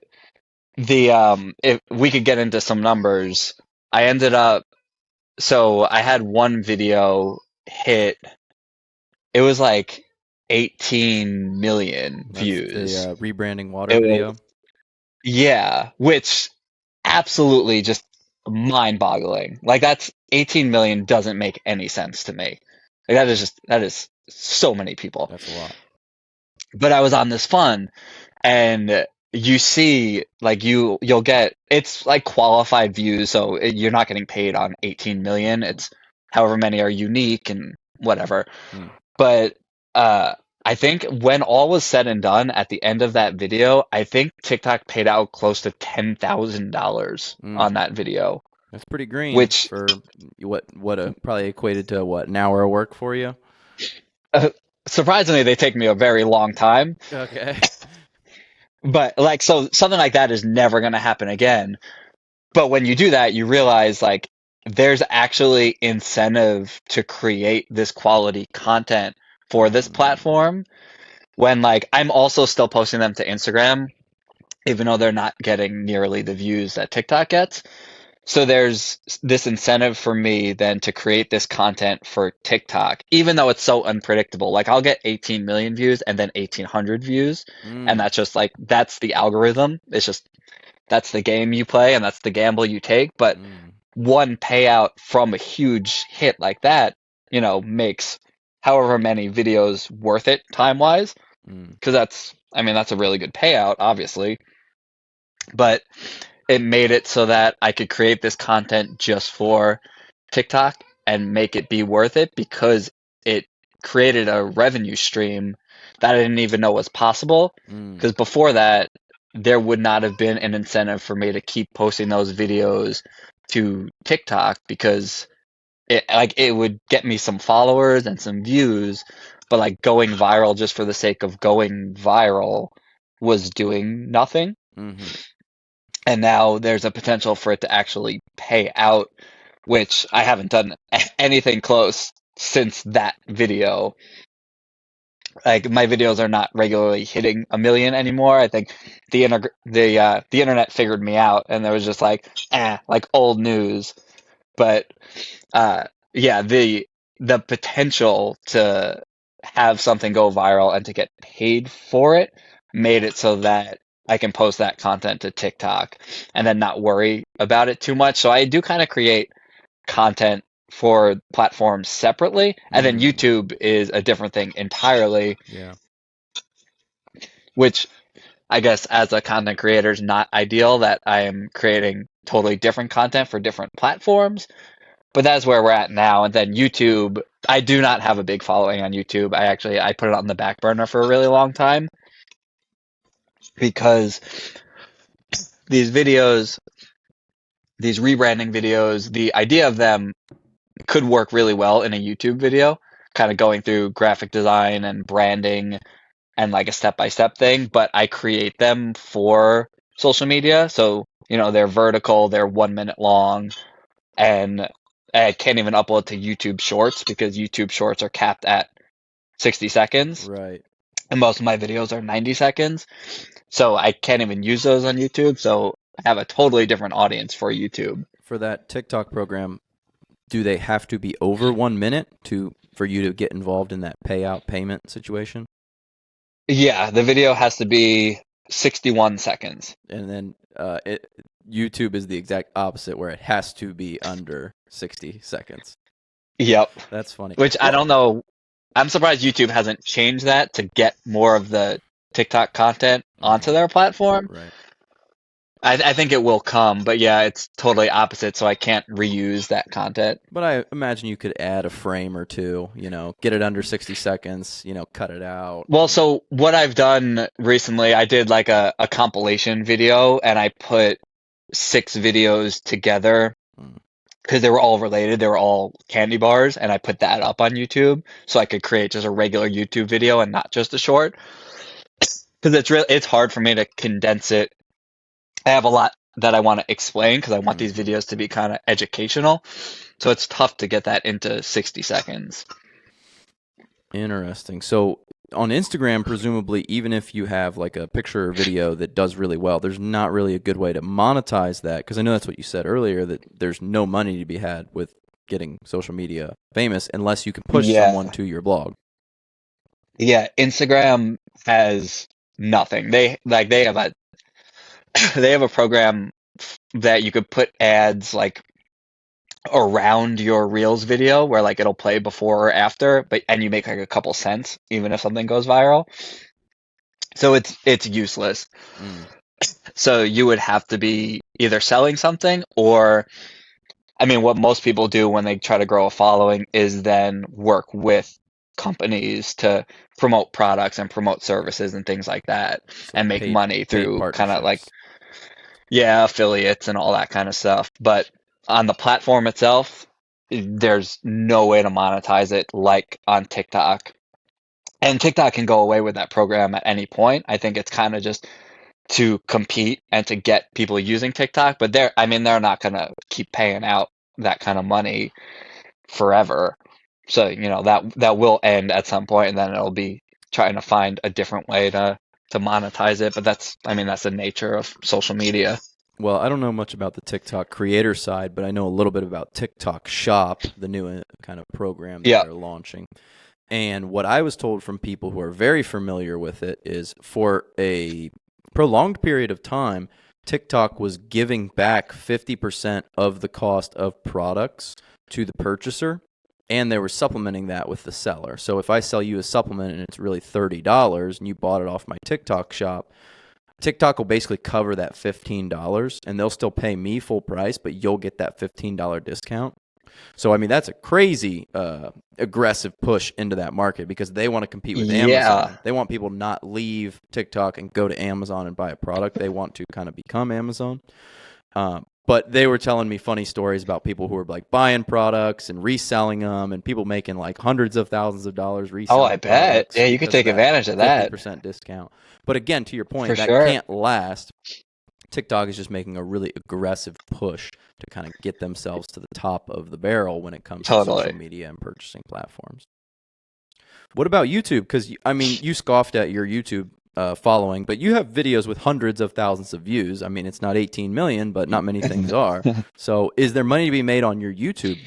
if we could get into some numbers, I ended up so I had one video hit. It was like 18 million That's the views. rebranding water It was, video. yeah, which absolutely just mind-boggling. Like that's 18 million doesn't make any sense to me. Like that is so many people. That's a lot. But I was on this fun and you see like you'll get it's like qualified views, so you're not getting paid on 18 million. It's however many are unique and whatever. Mm. But uh, I think when all was said and done at the end of that video, I think TikTok paid out close to $10,000 Mm. on that video, That's pretty green which for probably equated to what, an hour of work for you. uh, surprisingly they take me a very long time. Okay. But like so something like that is never going to happen again. But when you do that, you realize like there's actually incentive to create this quality content for this Mm. platform when like I'm also still posting them to Instagram even though they're not getting nearly the views that TikTok gets. So there's this incentive for me then to create this content for TikTok, even though it's so unpredictable. Like I'll get 18 million views and then 1,800 views, and Mm. that's just like that's the algorithm. It's just that's the game you play and that's the gamble you take. But Mm. one payout from a huge hit like that, makes however many videos worth it time wise. Mm. Because I mean, that's a really good payout, obviously. But it made it so that I could create this content just for TikTok and make it be worth it because it created a revenue stream that I didn't even know was possible. Mm. Because before that, there would not have been an incentive for me to keep posting those videos to TikTok because it would get me some followers and some views, but like going viral just for the sake of going viral was doing nothing. Mm-hmm. And now there's a potential for it to actually pay out, which I haven't done anything close since that video. Like my videos are not regularly hitting a million anymore. I think the internet figured me out, and there was just like old news. But uh, yeah, the potential to have something go viral and to get paid for it made it so that I can post that content to TikTok and then not worry about it too much. So I do kind of create content for platforms separately, and then Mm. YouTube is a different thing entirely, Yeah. which I guess as a content creator is not ideal that I am creating totally different content for different platforms. but that's where we're at now. And then YouTube, I do not have a big following on YouTube. I put it on the back burner for a really long time because these videos, these rebranding videos, the idea of them could work really well in a YouTube video, kind of going through graphic design and branding and like a step-by-step thing, but I create them for social media. So, they're vertical, they're 1 minute long, and I can't even upload to YouTube Shorts because YouTube Shorts are capped at 60 seconds, Right. and most of my videos are 90 seconds. So I can't even use those on YouTube. So I have a totally different audience for YouTube. For that TikTok program, do they have to be over 1 minute for you to get involved in that payment situation? Yeah, the video has to be 61 seconds. And then YouTube is the exact opposite, where it has to be under 60 seconds. Yep. That's funny. Which I don't know. I'm surprised YouTube hasn't changed that to get more of the TikTok content onto their platform. Right. I think it will come, but yeah, it's totally opposite, so I can't reuse that content. But I imagine you could add a frame or two, get it under 60 seconds, cut it out. Well, so what I've done recently, I did like a compilation video, and I put 6 videos together because they were all related. They were all candy bars, and I put that up on YouTube so I could create just a regular YouTube video and not just a short. Because it's hard for me to condense it. I have a lot that I want to explain because I want these videos to be kind of educational. So it's tough to get that into 60 seconds. Interesting. So on Instagram, presumably, even if you have like a picture or video that does really well, there's not really a good way to monetize that, because I know that's what you said earlier, that there's no money to be had with getting social media famous unless you can push someone to your blog. Yeah, Instagram has nothing. They have a they have a program that you could put ads like around your Reels video where like it'll play before or after, and you make like a couple cents even if something goes viral. So it's useless. So you would have to be either selling something or, I mean, what most people do when they try to grow a following is then work with companies to promote products and promote services and things like that, and make money through kind of like, affiliates and all that kind of stuff. But on the platform itself, there's no way to monetize it like on TikTok. And TikTok can go away with that program at any point. I think it's kind of just to compete and to get people using TikTok, but they're not going to keep paying out that kind of money forever. So, that will end at some point, and then it'll be trying to find a different way to monetize it. But that's the nature of social media. Well, I don't know much about the TikTok creator side, but I know a little bit about TikTok Shop, the new kind of program that they're launching. And what I was told from people who are very familiar with it is, for a prolonged period of time, TikTok was giving back 50% of the cost of products to the purchaser, and they were supplementing that with the seller. So if I sell you a supplement and it's really $30 and you bought it off my TikTok shop, TikTok will basically cover that $15, and they'll still pay me full price, but you'll get that $15 discount. So, that's a crazy aggressive push into that market, because they want to compete with Amazon. They want people to not leave TikTok and go to Amazon and buy a product. They want to kind of become Amazon. But they were telling me funny stories about people who were like buying products and reselling them, and people making like hundreds of thousands of dollars reselling. Oh, I bet. Yeah, you could take advantage of that. 50% discount. But again, to your point, that can't last. TikTok is just making a really aggressive push to kind of get themselves to the top of the barrel when it comes to social media and purchasing platforms. What about YouTube? Because, you scoffed at your YouTube following, but you have videos with hundreds of thousands of views. It's not 18 million, but not many things are. So is there money to be made on your YouTube?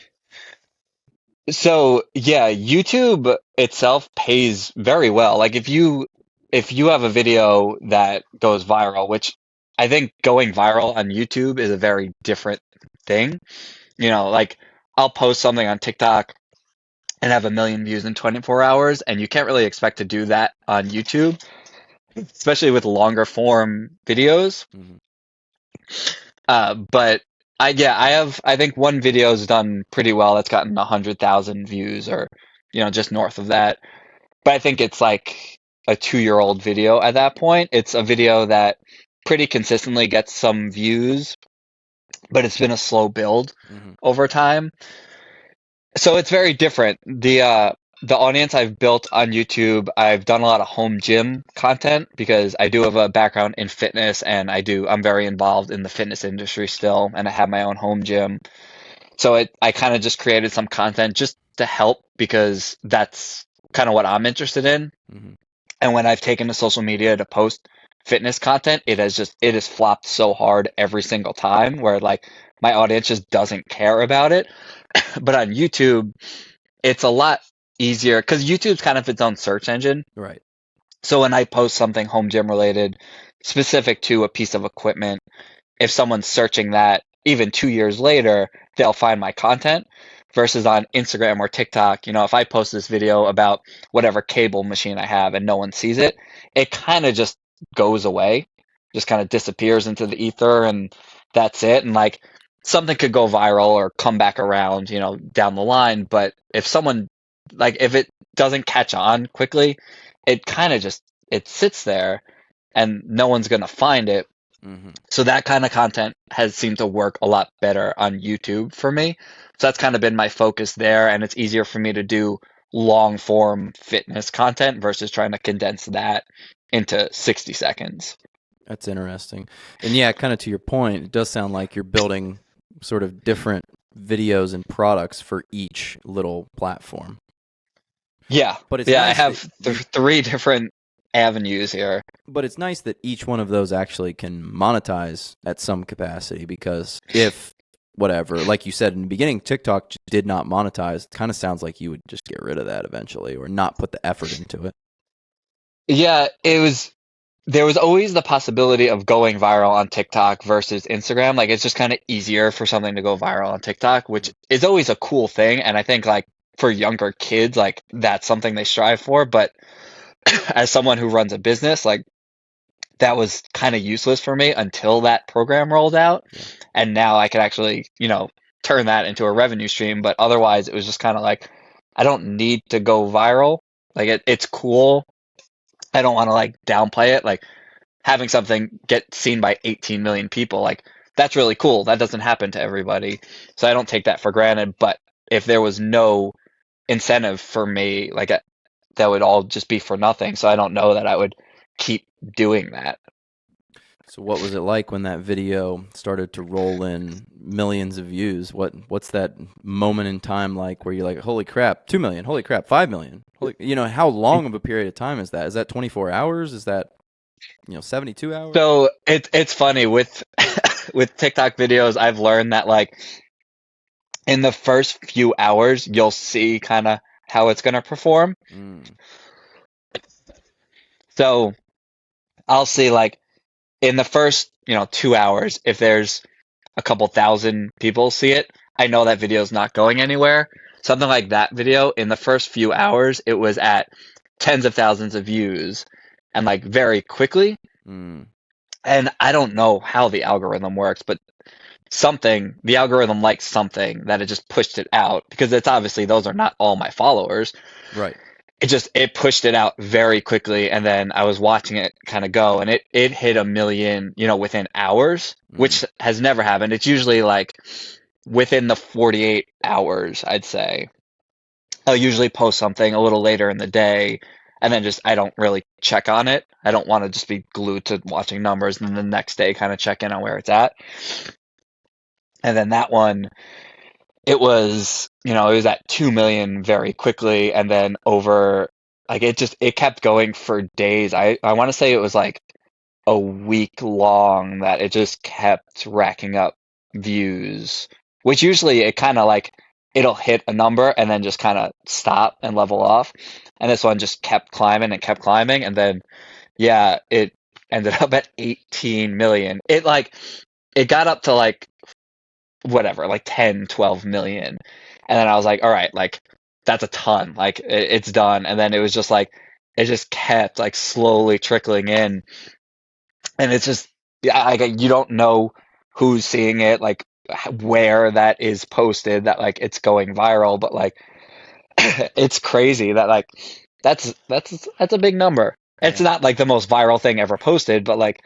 So, yeah, YouTube itself pays very well. Like if you have a video that goes viral, which I think going viral on YouTube is a very different thing. Like I'll post something on TikTok and have 1 million views in 24 hours, and you can't really expect to do that on YouTube, especially with longer form videos. But I think one video's done pretty well. That's gotten 100,000 views, or just north of that. But I think it's like a 2-year-old video at that point. It's a video that pretty consistently gets some views, but it's been a slow build Hmm. over time. So it's very different. The audience I've built on YouTube, I've done a lot of home gym content because I do have a background in fitness, and I'm very involved in the fitness industry still, and I have my own home gym. So I kind of just created some content just to help because that's kind of what I'm interested in. Hmm. And when I've taken to social media to post fitness content, it has flopped so hard every single time where like my audience just doesn't care about it. But on YouTube, it's a lot easier because YouTube's kind of its own search engine. Right. So when I post something home gym related, specific to a piece of equipment, if someone's searching that even 2 years later, they'll find my content. Versus on Instagram or TikTok, if I post this video about whatever cable machine I have and no one sees it, it kind of just goes away, just kind of disappears into the ether, and that's it. And like something could go viral or come back around, down the line. But if it doesn't catch on quickly, it kind of just it sits there and no one's gonna find it. Hmm. So that kind of content has seemed to work a lot better on YouTube for me. So that's kind of been my focus there, and it's easier for me to do long form fitness content versus trying to condense that into 60 seconds. That's interesting. And yeah, kind of to your point, it does sound like you're building sort of different videos and products for each little platform. Yeah. But it's Yeah, I nice that have three different avenues here. but it's nice that each one of those actually can monetize at some capacity, because if whatever, like you said in the beginning, TikTok did not monetize, it kind of sounds like you would just get rid of that eventually or not put the effort into it. Yeah, there was always the possibility of going viral on TikTok versus Instagram. Like it's just kind of easier for something to go viral on TikTok, which is always a cool thing. And I think like for younger kids, like that's something they strive for. But as someone who runs a business, like that was kind of useless for me until that program rolled out. Yeah. And now I can actually, turn that into a revenue stream. But otherwise, it was just kind of like, I don't need to go viral. Like it's cool. I don't want to like downplay it. Like having something get seen by 18 million people, like that's really cool. That doesn't happen to everybody. So I don't take that for granted. But if there was no incentive for me, like that would all just be for nothing. So I don't know that I would keep doing that. So what was it like when that video started to roll in millions of views? What's that moment in time like where you're like, holy crap, 2 million, holy crap, 5 million? How long of a period of time is that? Is that 24 hours? Is that 72 hours? So it's funny with with TikTok videos, I've learned that like in the first few hours, you'll see kind of how it's going to perform. Mm. So I'll see like in the first, 2 hours, if there's a couple thousand people see it, I know that video is not going anywhere. Something like that video, in the first few hours, it was at tens of thousands of views and like very quickly. Mm. And I don't know how the algorithm works, but the algorithm likes something that it just pushed it out because it's obviously those are not all my followers. Right. It pushed it out very quickly, and then I was watching it kind of go, and it hit a million, within hours, which has never happened. It's usually like within the 48 hours, I'd say. I'll usually post something a little later in the day, and then just I don't really check on it. I don't want to just be glued to watching numbers, and then the next day kind of check in on where it's at. And then that one, it was at 2 million very quickly, and then over like it kept going for days. I want to say it was like a week long that it just kept racking up views, which usually it kind of like it'll hit a number and then just kind of stop and level off. And this one just kept climbing and kept climbing, and then yeah, it ended up at 18 million. It got up to like whatever, like 10, 12 million. And then I was like, all right, like that's a ton. Like it's done. And then it was just like it just kept like slowly trickling in. And it's just yeah, like you don't know who's seeing it. Like where that is posted that like it's going viral, but like it's crazy that like that's a big number. It's Yeah. not like the most viral thing ever posted, but like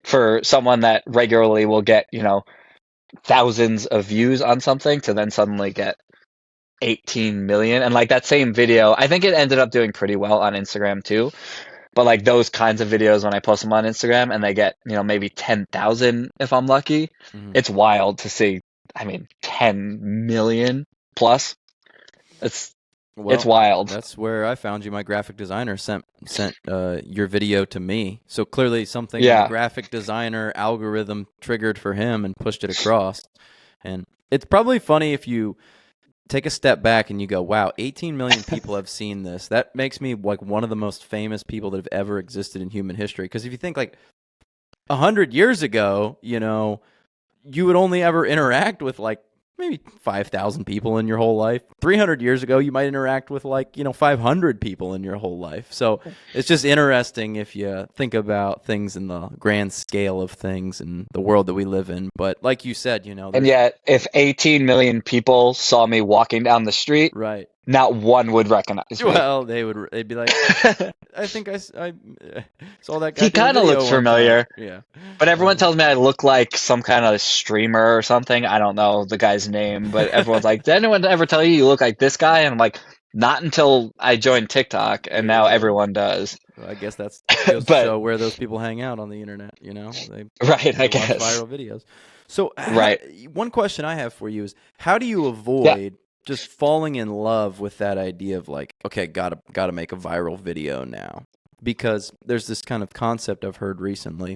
for someone that regularly will get, thousands of views on something to then suddenly get 18 million. And like that same video, I think it ended up doing pretty well on Instagram too. But like those kinds of videos when I post them on Instagram and they get, maybe 10,000 if I'm lucky, Hmm. it's wild to see. I mean, 10 million plus. It's it's Well, wild. that's where I found you. My graphic designer sent your video to me. So clearly something in the Yeah. graphic designer algorithm triggered for him and pushed it across. And it's probably funny if you take a step back and you go, wow, 18 million people have seen this. That makes me like one of the most famous people that have ever existed in human history. Because if you think like 100 years ago, you would only ever interact with like maybe 5,000 people in your whole life. 300 years ago, you might interact with like, 500 people in your whole life. So it's just interesting if you think about things in the grand scale of things and the world that we live in. But like you said, And there's yet, if 18 million people saw me walking down the street, right. not one would recognize me. Well, they'd be like, I think I saw that guy He do a kind of video looks one time. familiar, Yeah. but everyone Um, tells me I look like some kind of streamer or something. I don't know the guy's name, but everyone's like, "Did anyone ever tell you look like this guy?" And I'm like, "Not until I joined TikTok, and there you now go. everyone does." I guess that goes to But show where those people hang out on the internet. right, I They watch guess. viral videos. So, Right. one question I have for you is, how do you Yeah. avoid just falling in love with that idea of like, okay, gotta make a viral video now? Because there's this kind of concept I've heard recently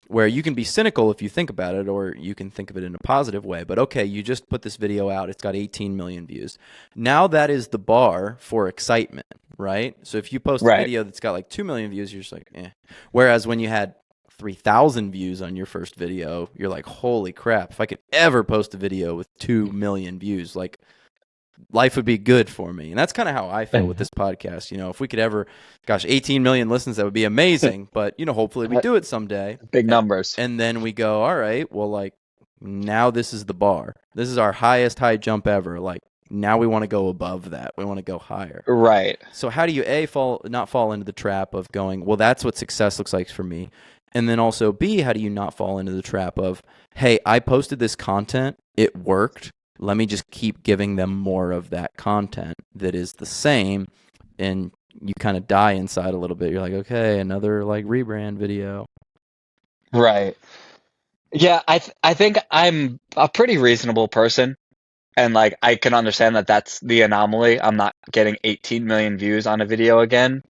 where you can be cynical if you think about it, or you can think of it in a positive way. But okay, you just put this video out, it's got 18 million views. Now that is the bar for excitement, right? So if you post a Right. video that's got like 2 million views, you're just like, eh. Whereas when you had 3,000 views on your first video, you're like, holy crap, if I could ever post a video with 2 million views, like life would be good for me. And that's kind of how I feel with this podcast. If we could ever, gosh, 18 million listens, that would be amazing. But, hopefully we do it someday. Big numbers. And then we go, all right, well, like now this is the bar. This is our highest high jump ever. Like now we want to go above that. We want to go higher. Right. So how do you not fall into the trap of going, well, that's what success looks like for me. And then also B, how do you not fall into the trap of, hey, I posted this content, it worked. Let me just keep giving them more of that content that is the same, and you kind of die inside a little bit. You're like, okay, another like rebrand video. Right. Yeah, I think I'm a pretty reasonable person, and like I can understand that that's the anomaly. I'm not getting 18 million views on a video again.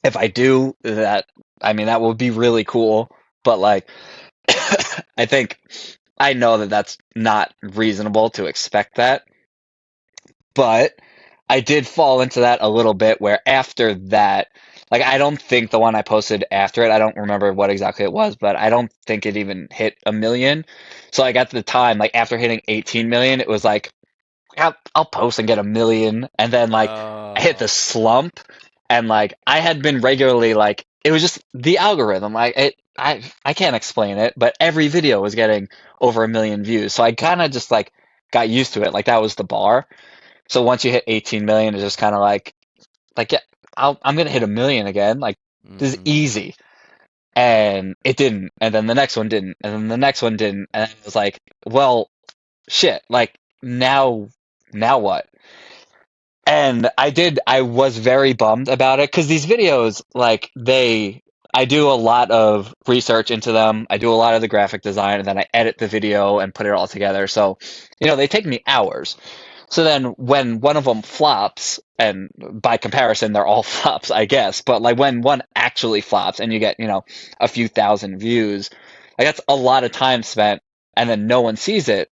If I do that, I mean that would be really cool, but like I think I know that that's not reasonable to expect that. But I did fall into that a little bit where after that, like I don't think the one I posted after it, I don't remember what exactly it was, but I don't think it even hit a million. So like at the time, like after hitting 18 million, it was like, yeah, I'll post and get a million. And then like I hit the Oh, slump and like I had been regularly like it was just the algorithm. I can't explain it, but every video was getting over a million views. So I kind of just like got used to it. Like that was the bar. So once you hit 18 million, it's just kind of like yeah, I'm gonna hit a million again. Like this is mm-hmm. easy, and it didn't. And then the next one didn't, and then the next one didn't, and it was like, well, shit. Like now what? And I was very bummed about it because these videos, like I do a lot of research into them. I do a lot of the graphic design, and then I edit the video and put it all together. So, they take me hours. So then when one of them flops, and by comparison, they're all flops, I guess, but like when one actually flops and you get, a few thousand views, like that's a lot of time spent and then no one sees it.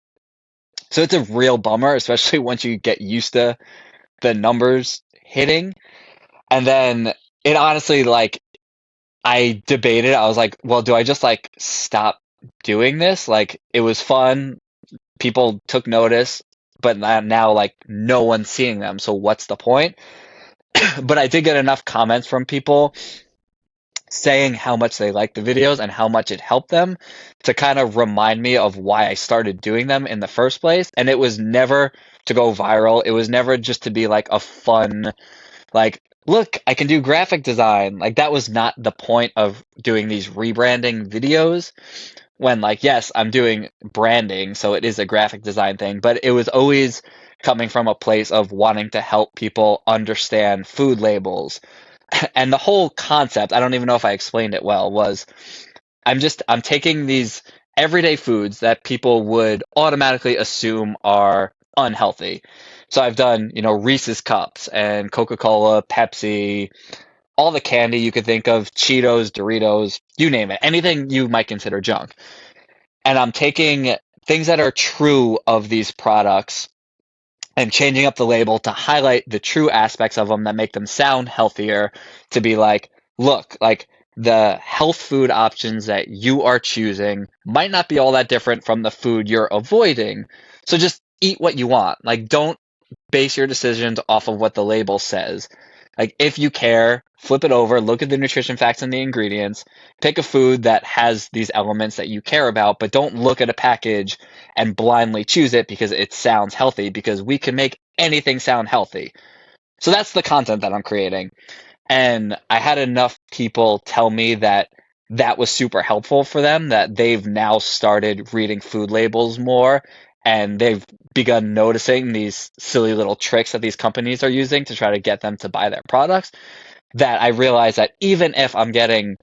So it's a real bummer, especially once you get used to the numbers hitting. And then it honestly, like, I debated, I was like, well, do I just like stop doing this? Like, it was fun. People took notice, but now like no one's seeing them. So what's the point? But I did get enough comments from people saying how much they like the videos and how much it helped them to kind of remind me of why I started doing them in the first place. And it was never to go viral. It was never just to be like a fun, like, look, I can do graphic design. Like, that was not the point of doing these rebranding videos. When, like, yes, I'm doing branding, so it is a graphic design thing, but it was always coming from a place of wanting to help people understand food labels. And the whole concept, I don't even know if I explained it well, was I'm taking these everyday foods that people would automatically assume are unhealthy. So I've done, Reese's cups and Coca-Cola, Pepsi, all the candy you could think of, Cheetos, Doritos, you name it, anything you might consider junk. And I'm taking things that are true of these products and changing up the label to highlight the true aspects of them that make them sound healthier, to be like, look, like, the health food options that you are choosing might not be all that different from the food you're avoiding. So just eat what you want. Like, don't base your decisions off of what the label says. Like, if you care, flip it over, look at the nutrition facts and the ingredients, pick a food that has these elements that you care about, but don't look at a package and blindly choose it because it sounds healthy, because we can make anything sound healthy. So that's the content that I'm creating. And I had enough people tell me that that was super helpful for them, that they've now started reading food labels more, and they've begun noticing these silly little tricks that these companies are using to try to get them to buy their products, that I realize that even if I'm getting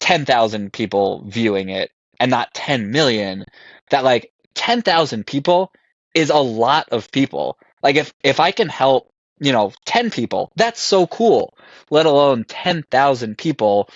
10,000 people viewing it and not 10 million, that, like, 10,000 people is a lot of people. Like, if I can help, 10 people, that's so cool, let alone 10,000 people.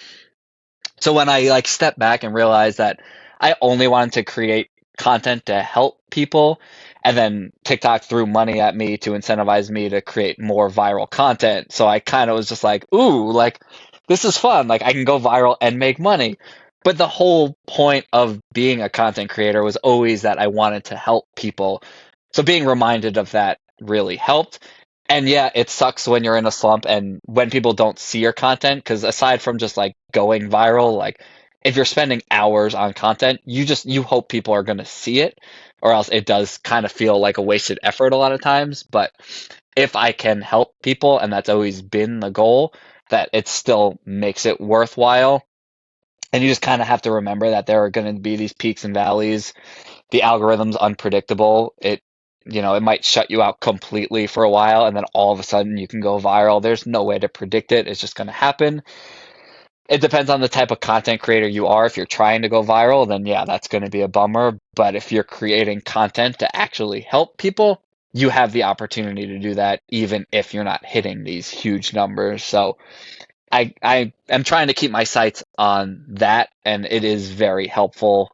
So when I, like, step back and realize that I only wanted to create content to help people, and then TikTok threw money at me to incentivize me to create more viral content. So I kind of was just like, ooh, like, this is fun. Like, I can go viral and make money. But the whole point of being a content creator was always that I wanted to help people. So being reminded of that really helped. And yeah, it sucks when you're in a slump and when people don't see your content, because aside from just, like, going viral, like, if you're spending hours on content, you hope people are going to see it, or else it does kind of feel like a wasted effort a lot of times. But if I can help people, and that's always been the goal, that it still makes it worthwhile. And you just kind of have to remember that there are going to be these peaks and valleys. The algorithm's unpredictable. It might shut you out completely for a while, and then all of a sudden you can go viral. There's no way to predict it. It's just going to happen. It depends on the type of content creator you are. If you're trying to go viral, then yeah, that's going to be a bummer. But if you're creating content to actually help people, you have the opportunity to do that even if you're not hitting these huge numbers. So I am trying to keep my sights on that, and it is very helpful.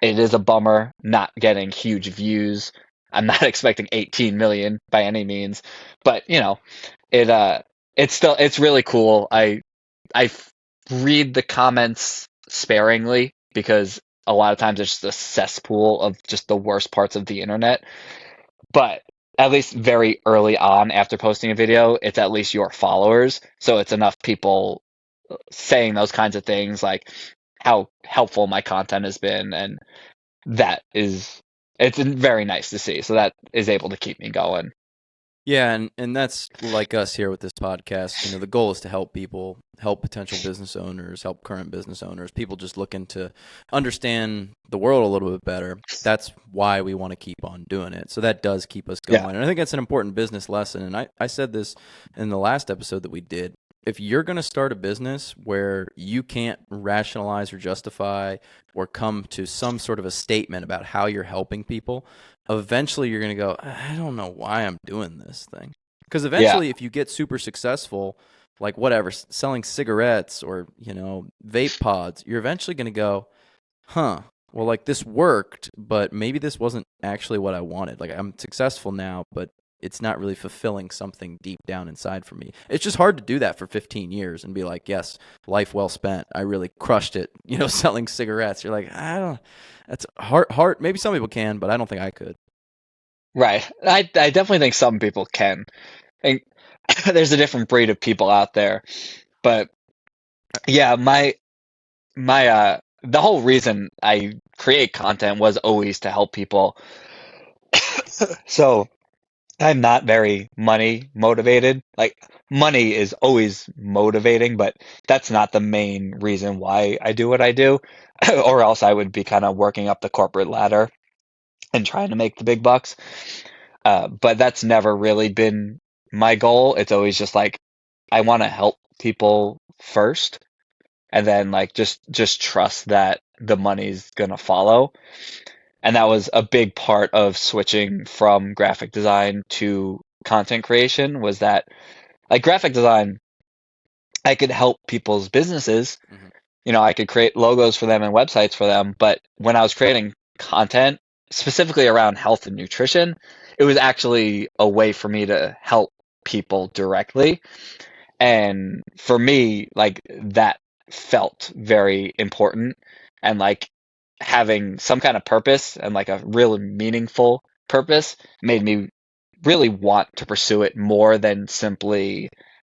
It is a bummer not getting huge views. I'm not expecting 18 million by any means, but it it's really cool. I read the comments sparingly, because a lot of times it's just a cesspool of just the worst parts of the internet. But at least very early on after posting a video, it's at least your followers. So it's enough people saying those kinds of things, like how helpful my content has been. And it's very nice to see. So that is able to keep me going. Yeah, and that's like us here with this podcast. The goal is to help people, help potential business owners, help current business owners, people just looking to understand the world a little bit better. That's why we want to keep on doing it. So that does keep us going. Yeah. And I think that's an important business lesson. And I said this in the last episode that we did. If you're going to start a business where you can't rationalize or justify or come to some sort of a statement about how you're helping people, eventually you're going to go, I don't know why I'm doing this thing. Because eventually, if you get super successful, like whatever, selling cigarettes or, vape pods, you're eventually going to go, well, like this worked, but maybe this wasn't actually what I wanted. Like, I'm successful now, but it's not really fulfilling something deep down inside for me. It's just hard to do that for 15 years and be like, yes, life well spent. I really crushed it, selling cigarettes. You're like, that's hard. Maybe some people can, but I don't think I could. Right. I definitely think some people can. I think there's a different breed of people out there. But yeah, the whole reason I create content was always to help people. So I'm not very money motivated. Like, money is always motivating, but that's not the main reason why I do what I do, or else I would be kind of working up the corporate ladder and trying to make the big bucks. But that's never really been my goal. It's always just like I want to help people first, and then like just trust that the money's gonna follow. And that was a big part of switching from graphic design to content creation, was that like graphic design, I could help people's businesses. Hmm. I could create logos for them and websites for them, but when I was creating content specifically around health and nutrition, it was actually a way for me to help people directly. And for me, like that felt very important, and like having some kind of purpose and like a really meaningful purpose made me really want to pursue it more than simply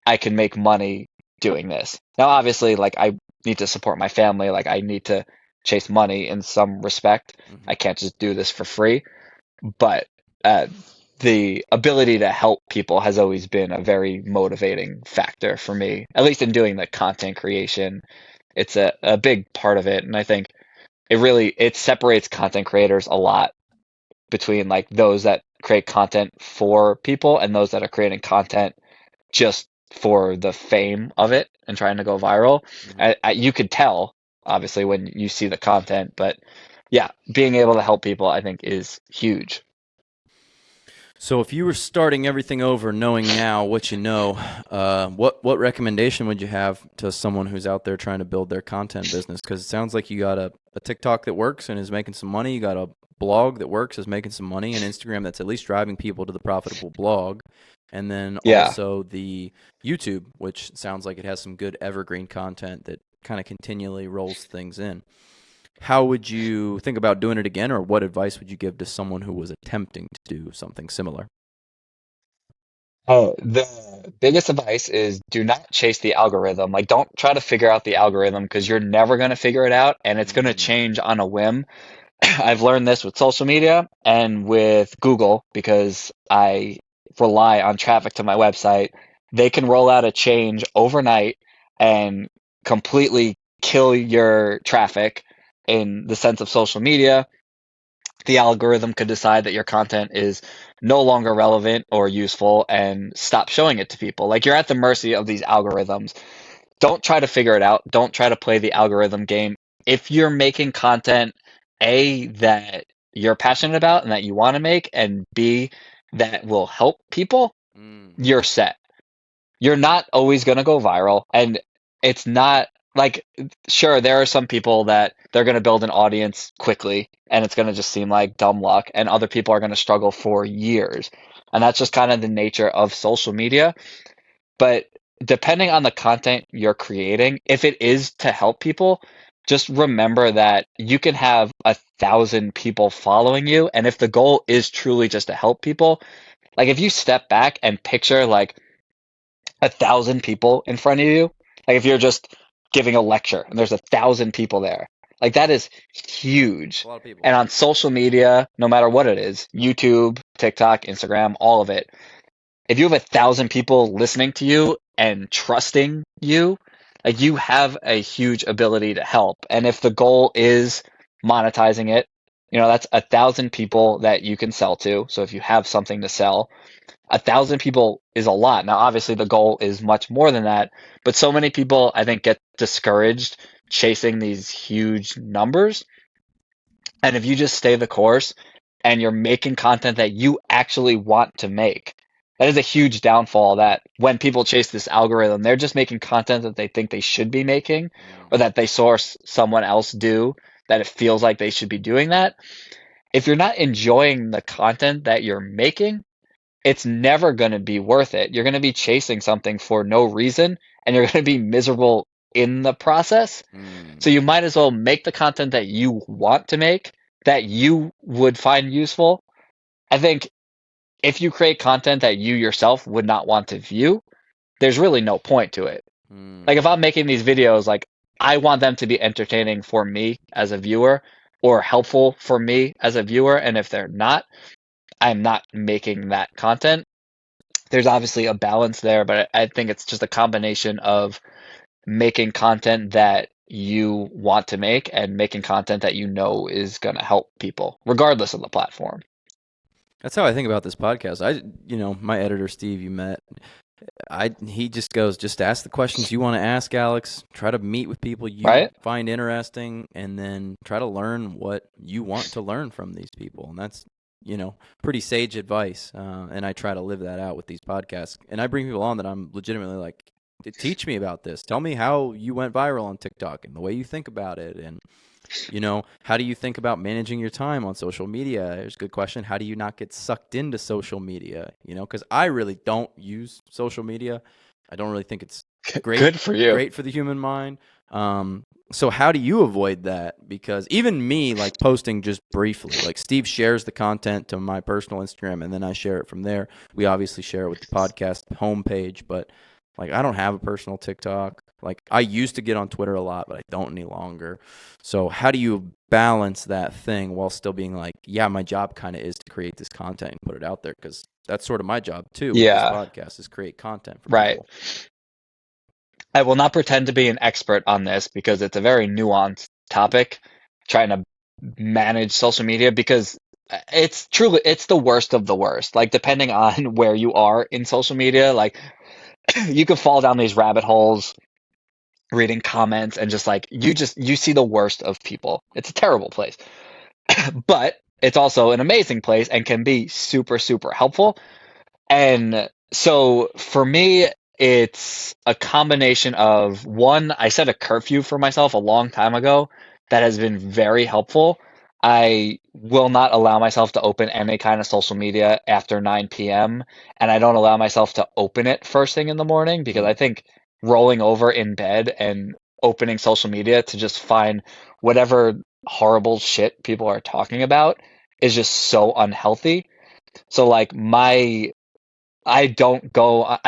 I can make money doing this. Now, obviously, like I need to support my family, like I need to chase money in some respect. Hmm. I can't just do this for free, but uh, the ability to help people has always been a very motivating factor for me, at least in doing the content creation. It's a big part of it, and I think it separates content creators a lot between like those that create content for people and those that are creating content just for the fame of it and trying to go viral. Hmm. You could tell, obviously, when you see the content, but yeah, being able to help people, I think, is huge. So if you were starting everything over, knowing now what you know, what recommendation would you have to someone who's out there trying to build their content business? Because it sounds like you got a TikTok that works and is making some money. You got a blog that works, is making some money, and Instagram that's at least driving people to the profitable blog. And then Yeah. also the YouTube, which sounds like it has some good evergreen content that kind of continually rolls things in. How would you think about doing it again, or what advice would you give to someone who was attempting to do something similar? Oh, the biggest advice is do not chase the algorithm. Like, don't try to figure out the algorithm because you're never going to figure it out and it's going to Mm. change on a whim. I've learned this with social media and with Google because I rely on traffic to my website. They can roll out a change overnight and completely kill your traffic in the sense of social media. The algorithm could decide that your content is no longer relevant or useful and stop showing it to people. Like, you're at the mercy of these algorithms. Don't try to figure it out. Don't try to play the algorithm game. If you're making content, A, that you're passionate about and that you want to make, and B, that will help people, Mm. you're set. You're not always going to go viral. And it's not like, sure, there are some people that they're going to build an audience quickly and it's going to just seem like dumb luck, and other people are going to struggle for years. And that's just kind of the nature of social media. But depending on the content you're creating, if it is to help people, just remember that you can have 1,000 people following you. And if the goal is truly just to help people, like if you step back and picture like 1,000 people in front of you, like if you're just giving a lecture and there's 1,000 people there, like that is It's a huge. lot of people. And on social media, no matter what it is, YouTube, TikTok, Instagram, all of it, if you have 1,000 people listening to you and trusting you, like you have a huge ability to help. And if the goal is monetizing it, that's 1,000 people that you can sell to. So if you have something to sell, 1,000 people is a lot. Now, obviously, the goal is much more than that, but so many people, I think, get discouraged chasing these huge numbers. And if you just stay the course and you're making content that you actually want to make, that is a huge downfall, that when people chase this algorithm, they're just making content that they think they should be making, Mm. or that they saw someone else do, that it feels like they should be doing that. If you're not enjoying the content that you're making, it's never going to be worth it. You're going to be chasing something for no reason, and you're going to be miserable in the process. Mm. So you might as well make the content that you want to make, that you would find useful. I think if you create content that you yourself would not want to view, there's really no point to it. Like if Mm. I'm making these videos, like I want them to be entertaining for me as a viewer or helpful for me as a viewer. And if they're not, I'm not making that content. There's obviously a balance there, but I think it's just a combination of making content that you want to make and making content that you know is going to help people, regardless of the platform. That's how I think about this podcast. My editor Steve, you met. He just goes, just ask the questions you want to ask, Alex. Try to meet with people you Right? find interesting, and then try to learn what you want to learn from these people. And that's, pretty sage advice. And I try to live that out with these podcasts. And I bring people on that I'm legitimately like, teach me about this. Tell me how you went viral on TikTok and the way you think about it. And, how do you think about managing your time on social media? There's a good question. How do you not get sucked into social media? Because I really don't use social media. I don't really think it's Good for you. great for the human mind. So how do you avoid that? Because even me, like posting just briefly, like Steve shares the content to my personal Instagram and then I share it from there. We obviously share it with the podcast homepage, but like I don't have a personal TikTok. Like I used to get on Twitter a lot, but I don't any longer. So how do you balance that thing while still being like, yeah, my job kind of is to create this content and put it out there, because that's sort of my job too with this podcast, is create content for Right. people. I will not pretend to be an expert on this because it's a very nuanced topic, trying to manage social media, because it's the worst of the worst. Like depending on where you are in social media, like you could fall down these rabbit holes reading comments and you see the worst of people. It's a terrible place. But it's also an amazing place and can be super, super helpful. And so for me, it's a combination of one, I set a curfew for myself a long time ago that has been very helpful. I will not allow myself to open any kind of social media after 9 p.m. And I don't allow myself to open it first thing in the morning, because I think rolling over in bed and opening social media to just find whatever horrible shit people are talking about is just so unhealthy. So like I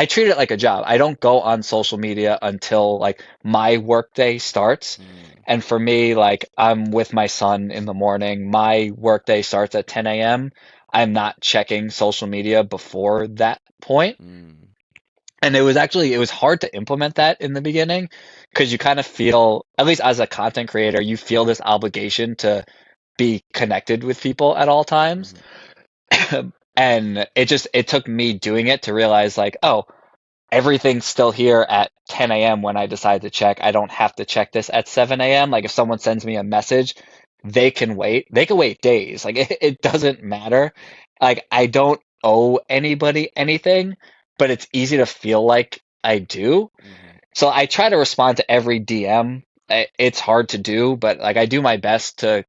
treat it like a job. I don't go on social media until like my workday starts. And for me, like I'm with my son in the morning. My workday starts at 10 a.m. I'm not checking social media before that point. And it was hard to implement that in the beginning, because you kind of feel, at least as a content creator, you feel this obligation to be connected with people at all times. And it took me doing it to realize like, oh, everything's still here at 10 a.m. when I decide to check. I don't have to check this at 7 a.m. Like if someone sends me a message, they can wait. They can wait days. Like it doesn't matter. Like I don't owe anybody anything, but it's easy to feel like I do. So I try to respond to every DM. It's hard to do, but like I do my best to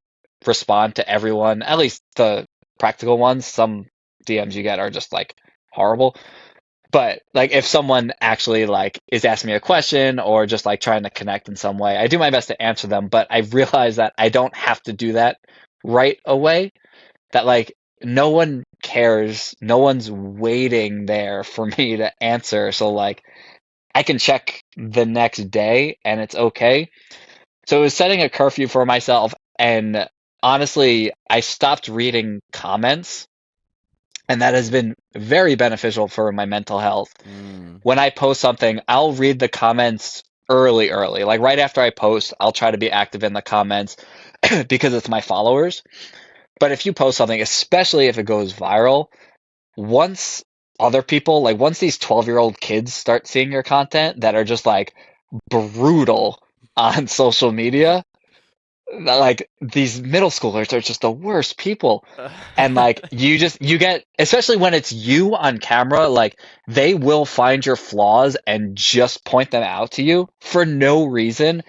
respond to everyone, at least the practical ones. Some DMs you get are just like horrible. But like if someone actually like is asking me a question or just like trying to connect in some way, I do my best to answer them, but I realize that I don't have to do that right away. That like no one cares. No one's waiting there for me to answer. So like I can check the next day and it's okay. So it was setting a curfew for myself, and honestly, I stopped reading comments, and that has been very beneficial for my mental health. When I post something, I'll read the comments early. Like right after I post, I'll try to be active in the comments because it's my followers. But if you post something, especially if it goes viral, once other people, like once these 12-year-old kids start seeing your content that are just like brutal on social media, like these middle schoolers are just the worst people. And like you get, especially when it's you on camera, like they will find your flaws and just point them out to you for no reason.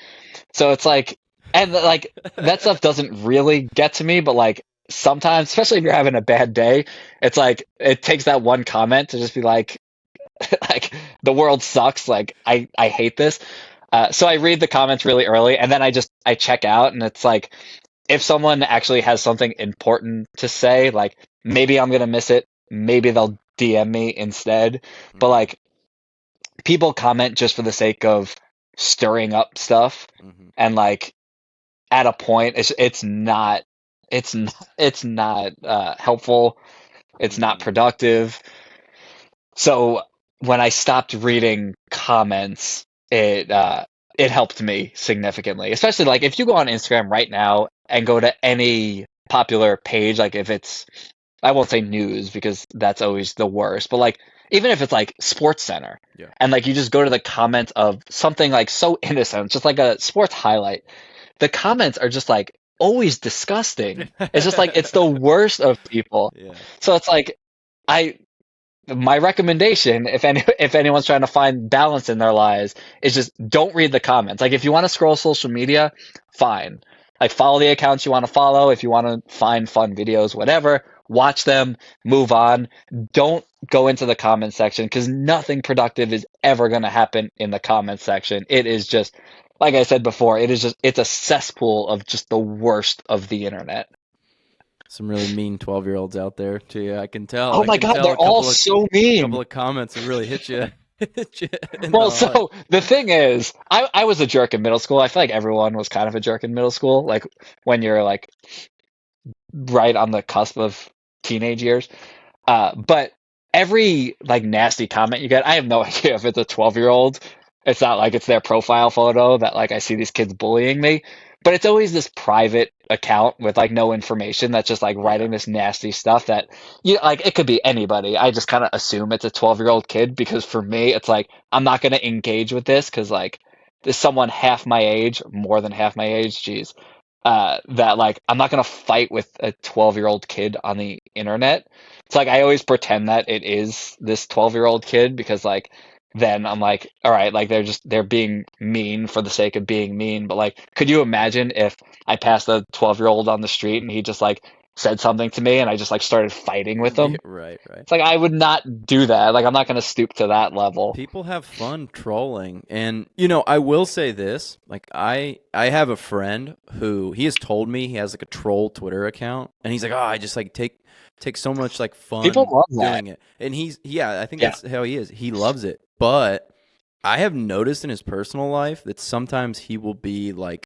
So it's like, and like that stuff doesn't really get to me, but like sometimes, especially if you're having a bad day, it's like it takes that one comment to just be like, like the world sucks. Like I hate this. So I read the comments really early, and then I check out, and it's like if someone actually has something important to say, like maybe I'm gonna miss it, maybe they'll DM me instead. But like people comment just for the sake of stirring up stuff, Hmm. and like at a point it's not helpful. It's not Hmm. productive. So when I stopped reading comments, it helped me significantly. Especially like if you go on Instagram right now and go to any popular page, like if it's, I won't say news because that's always the worst, but like even if it's like Sports Center Yeah. and like you just go to the comments of something like so innocent, just like a sports highlight, the comments are just like always disgusting. It's just like it's the worst of people. Yeah. So it's like I my recommendation, if anyone's trying to find balance in their lives, is just don't read the comments. Like if you want to scroll social media, fine. Like follow the accounts you want to follow. If you want to find fun videos, whatever, watch them, move on. Don't go into the comment section because nothing productive is ever going to happen in the comment section. It is just, like I said before, it's a cesspool of just the worst of the internet. Some really mean 12-year-olds out there too. Yeah, I can tell. Oh I my can God, tell they're all so mean. couple of comments have really hit you, hit you in the Well, heart. so the thing is, I was a jerk in middle school. I feel like everyone was kind of a jerk in middle school, like when you're like right on the cusp of teenage years. But every like nasty comment you get, I have no idea if it's a 12-year-old. It's not like it's their profile photo that like I see these kids bullying me, but it's always this private account with like no information that's just like Yeah. writing this nasty stuff that you like it could be anybody. I just kind of assume it's a 12-year-old kid because for me it's like I'm not going to engage with this because like there's someone half my age, more than half my age, geez. That like I'm not gonna fight with a 12-year-old kid on the internet. It's like I always pretend that it is this 12-year-old kid because like then I'm like, all right, like they're being mean for the sake of being mean. But like, could you imagine if I passed a 12-year-old on the street and he just like said something to me and I just like started fighting with Yeah, him? right, right. It's like I would not do that. Like I'm not gonna stoop to that level. People have fun trolling, and I will say this: like I have a friend who he has told me he has like a troll Twitter account, and he's like, oh, I just like take so much like People fun love that. doing it, and yeah, I think Yeah. that's how he is. He loves it, but I have noticed in his personal life that sometimes he will be like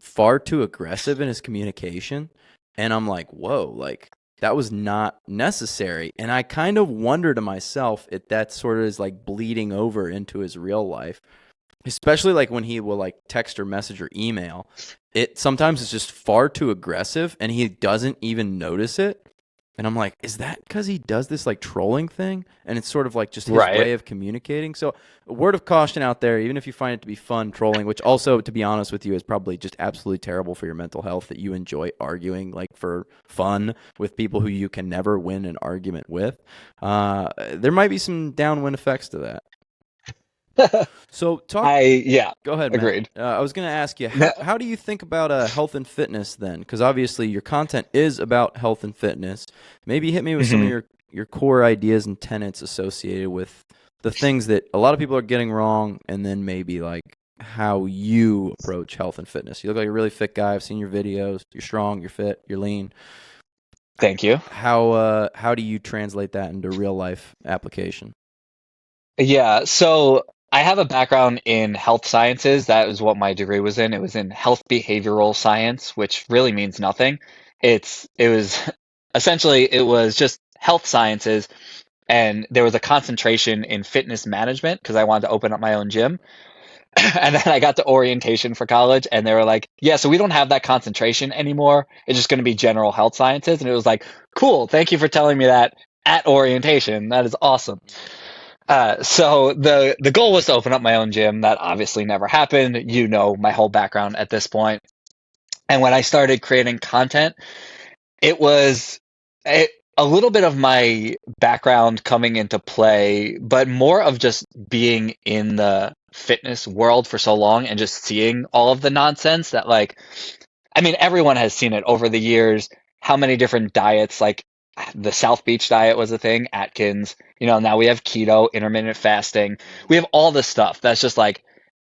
far too aggressive in his communication, and I'm like, whoa, like that was not necessary. And I kind of wonder to myself if that sort of is like bleeding over into his real life, especially like when he will like text or message or email. It sometimes is just far too aggressive and he doesn't even notice it. And I'm like, is that because he does this like trolling thing? And it's sort of like just his Right. way of communicating. So, a word of caution out there, even if you find it to be fun trolling, which also, to be honest with you, is probably just absolutely terrible for your mental health that you enjoy arguing like for fun with people who you can never win an argument with. There might be some downwind effects to that. So, talk. Yeah, Go ahead, Matt. agreed. I was going to ask you, No, how do you think about health and fitness then? Because obviously your content is about health and fitness. Maybe hit me with some of mhm. your core ideas and tenets associated with the things that a lot of people are getting wrong, and then maybe like how you approach health and fitness. You look like a really fit guy. I've seen your videos. You're strong. You're fit. You're lean. Thank you. How do you translate that into real life application? Yeah, so I have a background in health sciences. That is what my degree was in. It was in health behavioral science, which really means nothing. It was essentially it was just health sciences and there was a concentration in fitness management because I wanted to open up my own gym. And then I got to orientation for college and they were like, "Yeah, so we don't have that concentration anymore. It's just going to be general health sciences." And it was like, "Cool, thank you for telling me that at orientation. That is awesome." So the goal was to open up my own gym. That obviously never happened. You know my whole background at this point. And when I started creating content, it was a, a little bit of my background coming into play, but more of just being in the fitness world for so long and just seeing all of the nonsense that like I mean, everyone has seen it over the years. How many different diets, like the South Beach diet was a thing, Atkins, now we have keto, intermittent fasting. We have all this stuff that's just like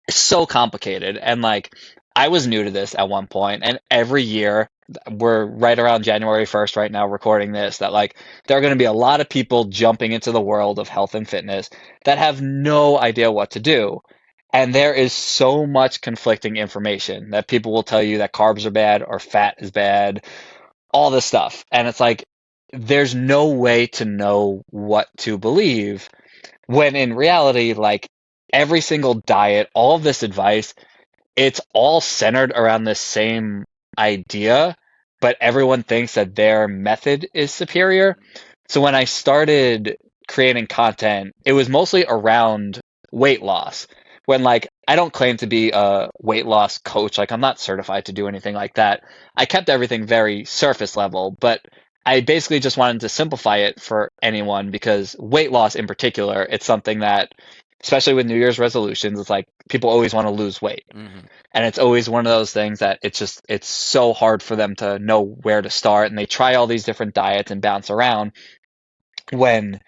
so complicated. And like, I was new to this at one point, and every year, we're right around January 1st right now recording this, that like, there are going to be a lot of people jumping into the world of health and fitness that have no idea what to do. And there is so much conflicting information that people will tell you that carbs are bad or fat is bad, all this stuff. And it's like, there's no way to know what to believe when in reality, like every single diet, all of this advice, it's all centered around the same idea, but everyone thinks that their method is superior. So when I started creating content, it was mostly around weight loss. When like I don't claim to be a weight loss coach, like I'm not certified to do anything like that. I kept everything very surface level, but I basically just wanted to simplify it for anyone because weight loss in particular, it's something that especially with New Year's resolutions, it's like people always want to lose weight. Hmm. And it's always one of those things that it's so hard for them to know where to start and they try all these different diets and bounce around when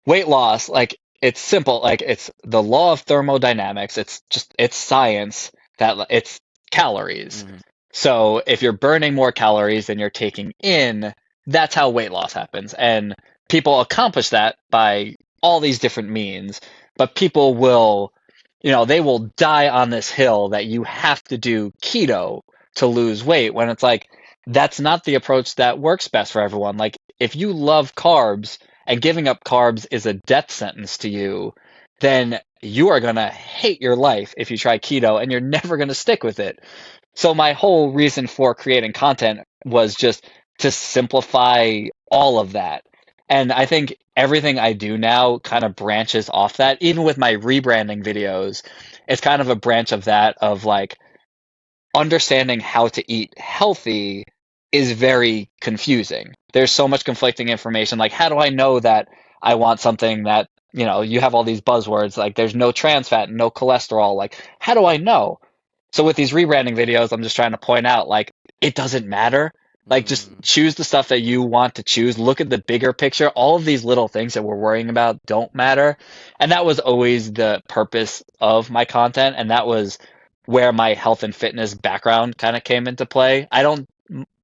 weight loss, like it's simple, like it's the law of thermodynamics. It's science that it's calories. Hmm. So if you're burning more calories than you're taking in, that's how weight loss happens. And people accomplish that by all these different means, but people will, they will die on this hill that you have to do keto to lose weight when it's like that's not the approach that works best for everyone. Like if you love carbs, and giving up carbs is a death sentence to you, then you are going to hate your life if you try keto and you're never going to stick with it. So my whole reason for creating content was just to simplify all of that. And I think everything I do now kind of branches off that. Even with my rebranding videos, it's kind of a branch of that of like understanding how to eat healthy is very confusing. There's so much conflicting information. Like, how do I know that I want something that, you have all these buzzwords, like there's no trans fat, no cholesterol. Like, how do I know? So with these rebranding videos, I'm just trying to point out, like, it doesn't matter. Like, just Mm. choose the stuff that you want to choose. Look at the bigger picture. All of these little things that we're worrying about don't matter. And that was always the purpose of my content. And that was where my health and fitness background kind of came into play.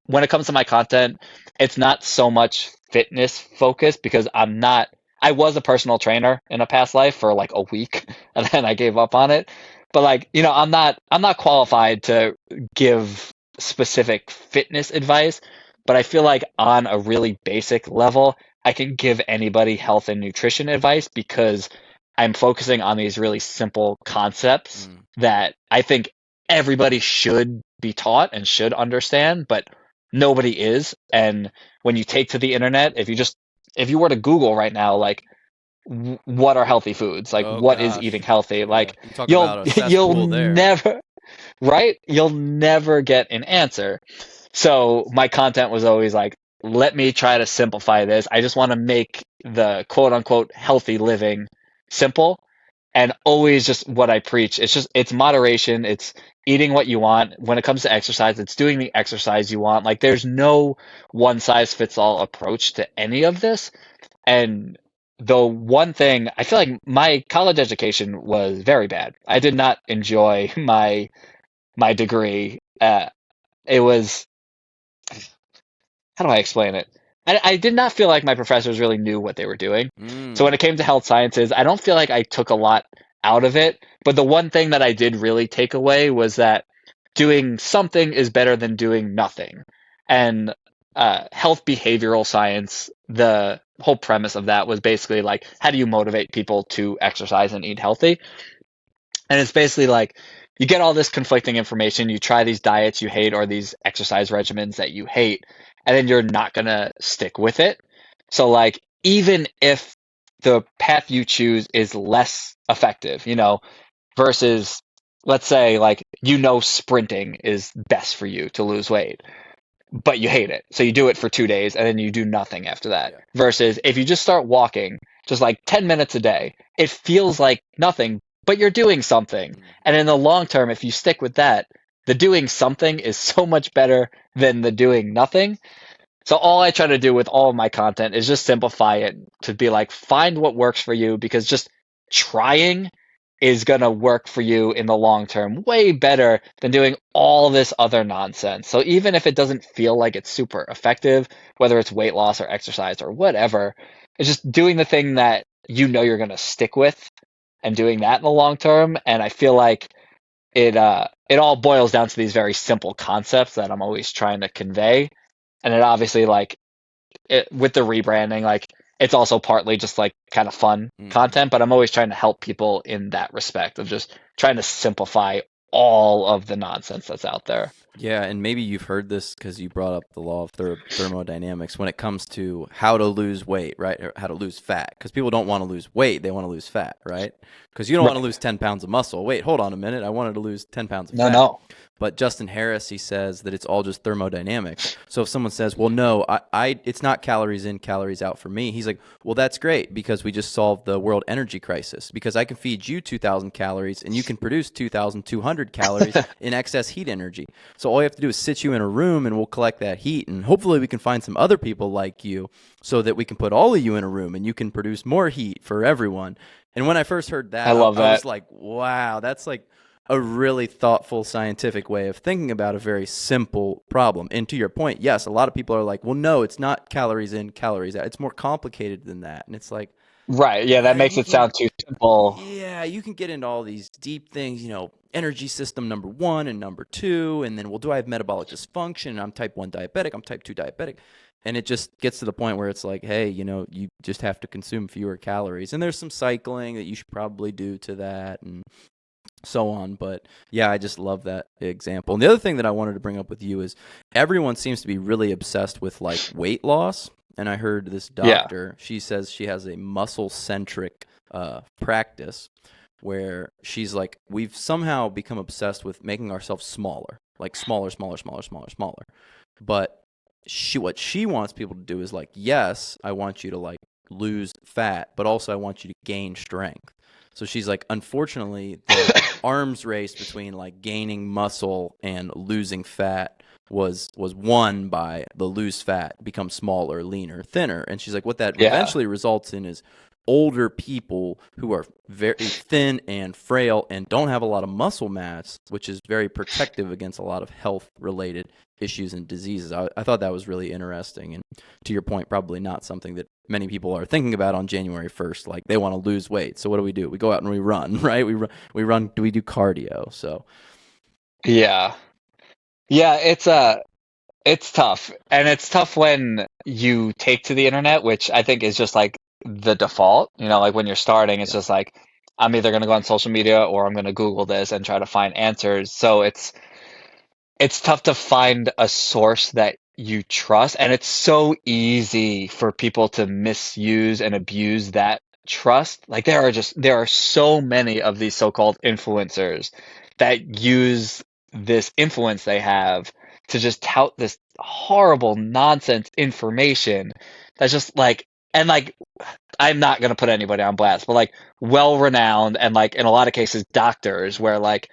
When it comes to my content, it's not so much fitness focused because I was a personal trainer in a past life for like a week and then I gave up on it. But like, I'm not qualified to give specific fitness advice, but I feel like on a really basic level, I can give anybody health and nutrition advice because I'm focusing on these really simple concepts Mm. that I think everybody should be taught and should understand, but nobody is. And when you take to the internet, if you were to Google right now, like what are healthy foods? Like Oh what is eating gosh. healthy? Yeah. Like You talk you'll about a you'll cesspool there. never right? You'll never get an answer. So my content was always like, let me try to simplify this. I just want to make the quote unquote healthy living simple and always just what I preach. It's moderation. It's eating what you want. When it comes to exercise, it's doing the exercise you want. Like there's no one size fits all approach to any of this. And the one thing I feel like my college education was very bad. I did not enjoy my degree. It was, how do I explain it? I did not feel like my professors really knew what they were doing. So when Mm. it came to health sciences, I don't feel like I took a lot out of it. But the one thing that I did really take away was that doing something is better than doing nothing. And health behavioral science, the whole premise of that was basically like, how do you motivate people to exercise and eat healthy? And it's basically like you get all this conflicting information, you try these diets you hate or these exercise regimens that you hate, and then you're not going to stick with it. So, like, even if the path you choose is less effective, versus, let's say, like, sprinting is best for you to lose weight, but you hate it. So you do it for 2 days and then you do nothing after that. Yeah. Versus if you just start walking just like 10 minutes a day, it feels like nothing, but you're doing something. Mm. And in the long term, if you stick with that, the doing something is so much better than the doing nothing. So all I try to do with all of my content is just simplify it to be like, find what works for you because just trying is going to work for you in the long term way better than doing all this other nonsense. So even if it doesn't feel like it's super effective, whether it's weight loss or exercise or whatever, it's just doing the thing that you're going to stick with and doing that in the long term. And I feel like it all boils down to these very simple concepts that I'm always trying to convey. And it obviously like with the rebranding, like it's also partly just like kind of fun Hmm. content, but I'm always trying to help people in that respect of just trying to simplify all of the nonsense that's out there. Yeah, and maybe you've heard this because you brought up the law of thermodynamics when it comes to how to lose weight, right? Or how to lose fat. Because people don't want to lose weight, they want to lose fat, right? Because you don't want to Right. lose 10 pounds of muscle. Wait, hold on a minute. I wanted to lose 10 pounds of No, fat. no. But Justin Harris, he says that it's all just thermodynamics. So if someone says, well, no, it's not calories in, calories out for me, he's like, well, that's great because we just solved the world energy crisis because I can feed you 2,000 calories and you can produce 2,200 calories in excess heat energy. So all you have to do is sit you in a room and we'll collect that heat. And hopefully we can find some other people like you so that we can put all of you in a room and you can produce more heat for everyone. And when I first heard I that, love I was that. like, wow, that's like a really thoughtful scientific way of thinking about a very simple problem. And to your point, yes, a lot of people are like, well, no, it's not calories in, calories out. It's more complicated than that. And it's like, Right. Yeah, that makes you it can, sound too simple. yeah, you can get into all these deep things, energy system number one and number two. And then, well, do I have metabolic dysfunction? I'm type 1 diabetic. I'm type 2 diabetic. And it just gets to the point where it's like, hey, you just have to consume fewer calories. And there's some cycling that you should probably do to that. And so on. But yeah, I just love that example. And the other thing that I wanted to bring up with you is everyone seems to be really obsessed with like weight loss. And I heard this Yeah. doctor, she says she has a muscle centric practice where she's like, we've somehow become obsessed with making ourselves smaller, like smaller, smaller, smaller, smaller, smaller. But what she wants people to do is like, yes, I want you to like lose fat, but also I want you to gain strength. So she's like, unfortunately, the arms race between like gaining muscle and losing fat was won by the lose fat, become smaller, leaner, thinner. And she's like, what that Yeah. eventually results in is older people who are very thin and frail and don't have a lot of muscle mass, which is very protective against a lot of health related issues and diseases. I thought that was really interesting. And to your point, probably not something that many people are thinking about on January 1st. Like they want to lose weight. So what do? We go out and we run, right? We do cardio. So Yeah. Yeah, it's tough. And it's tough when you take to the internet, which I think is just like the default. Like when you're starting, it's yeah, just like I'm either going to go on social media or I'm going to Google this and try to find answers. So it's tough to find a source that you trust, and it's so easy for people to misuse and abuse that trust. Like there are so many of these so-called influencers that use this influence they have to just tout this horrible nonsense information that's just like, and like I'm not going to put anybody on blast, but like well renowned and like in a lot of cases doctors where like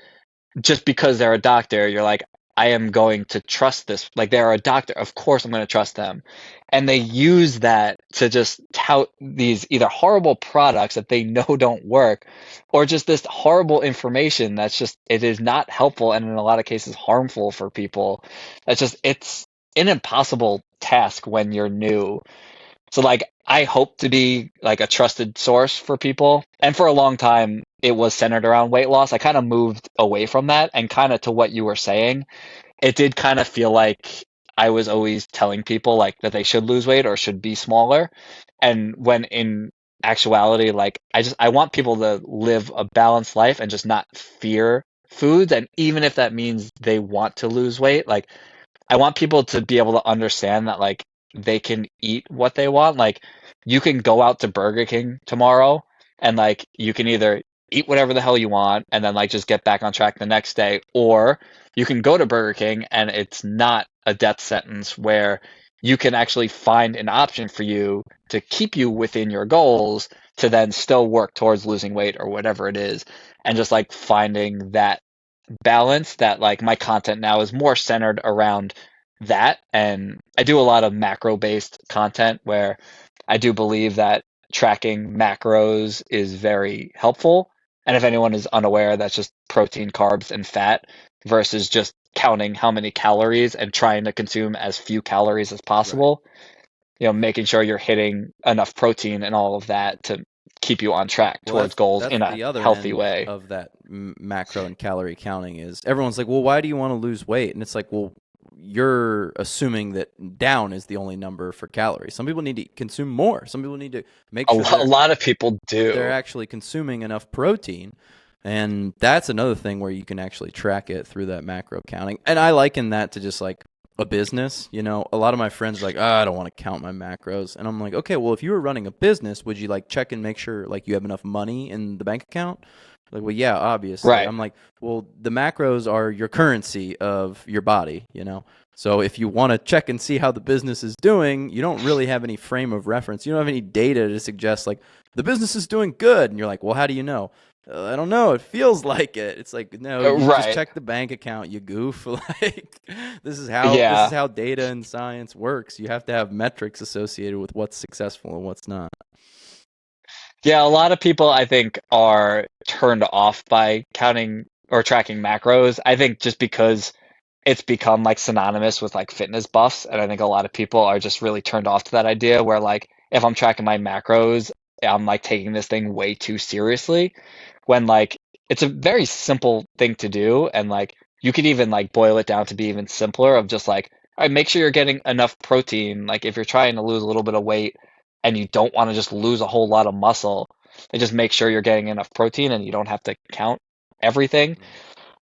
just because they're a doctor, you're like, I am going to trust this. Like they're a doctor, of course I'm going to trust them. And they use that to just tout these either horrible products that they know don't work, or just this horrible information that's just it is not helpful and in a lot of cases harmful for people. It's an impossible task when you're new. So like I hope to be like a trusted source for people. And for a long time it was centered around weight loss. I kind of moved away from that and kind of to what you were saying. It did kind of feel like I was always telling people like that they should lose weight or should be smaller. And when in actuality like I want people to live a balanced life and just not fear foods, and even if that means they want to lose weight, like I want people to be able to understand that like they can eat what they want. Like you can go out to Burger King tomorrow and like you can either eat whatever the hell you want and then like just get back on track the next day, or you can go to Burger King and it's not a death sentence where you can actually find an option for you to keep you within your goals to then still work towards losing weight or whatever it is, and just like finding that balance that like my content now is more centered around that. And I do a lot of macro based content where I do believe that tracking macros is very helpful. And if anyone is unaware, that's just protein, carbs, and fat versus just counting how many calories and trying to consume as few calories as right. possible. Making sure you're hitting enough protein and all of that to keep you on track Well, towards goals that's in a the other healthy end way. of that macro and calorie counting is everyone's like, well, why do you want to lose weight? And it's like, well, you're assuming that down is the only number for calories. Some people need to consume more. Some people need to make sure A lot of people they're do. actually consuming enough protein. And that's another thing where you can actually track it through that macro counting. And I liken that to just like a business. You know, a lot of my friends are like, I don't want to count my macros. And I'm like, okay, well, if you were running a business, would you like check and make sure like you have enough money in the bank account? Like, well, yeah, obviously. Right. I'm like, well, the macros are your currency of your body, you know? So if you want to check and see how the business is doing, you don't really have any frame of reference. You don't have any data to suggest like the business is doing good. And you're like, well, how do you know? I don't know. It feels like it. It's like, no, you just Right. check the bank account, you goof. Like this is Yeah. how data and science works. You have to have metrics associated with what's successful and what's not. Yeah, a lot of people I think are turned off by counting or tracking macros. I think just because it's become like synonymous with like fitness buffs, and I think a lot of people are just really turned off to that idea where like if I'm tracking my macros, I'm like taking this thing way too seriously when like it's a very simple thing to do, and like you could even like boil it down to be even simpler of just like, all right, make sure you're getting enough protein. Like if you're trying to lose a little bit of weight and you don't want to just lose a whole lot of muscle, then just make sure you're getting enough protein and you don't have to count everything.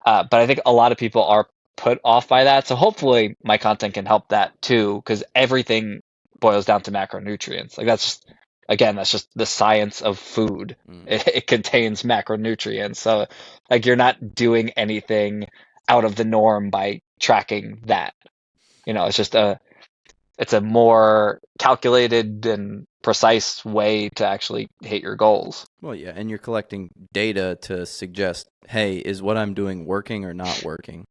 But I think a lot of people are put off by that. So hopefully my content can help that too, because everything boils down to macronutrients. Like that's just, again, that's just the science of food. It contains macronutrients. So like you're not doing anything out of the norm by tracking that. You know, it's a more calculated and precise way to actually hit your goals. Well, yeah, and you're collecting data to suggest, hey, is what I'm doing working or not working,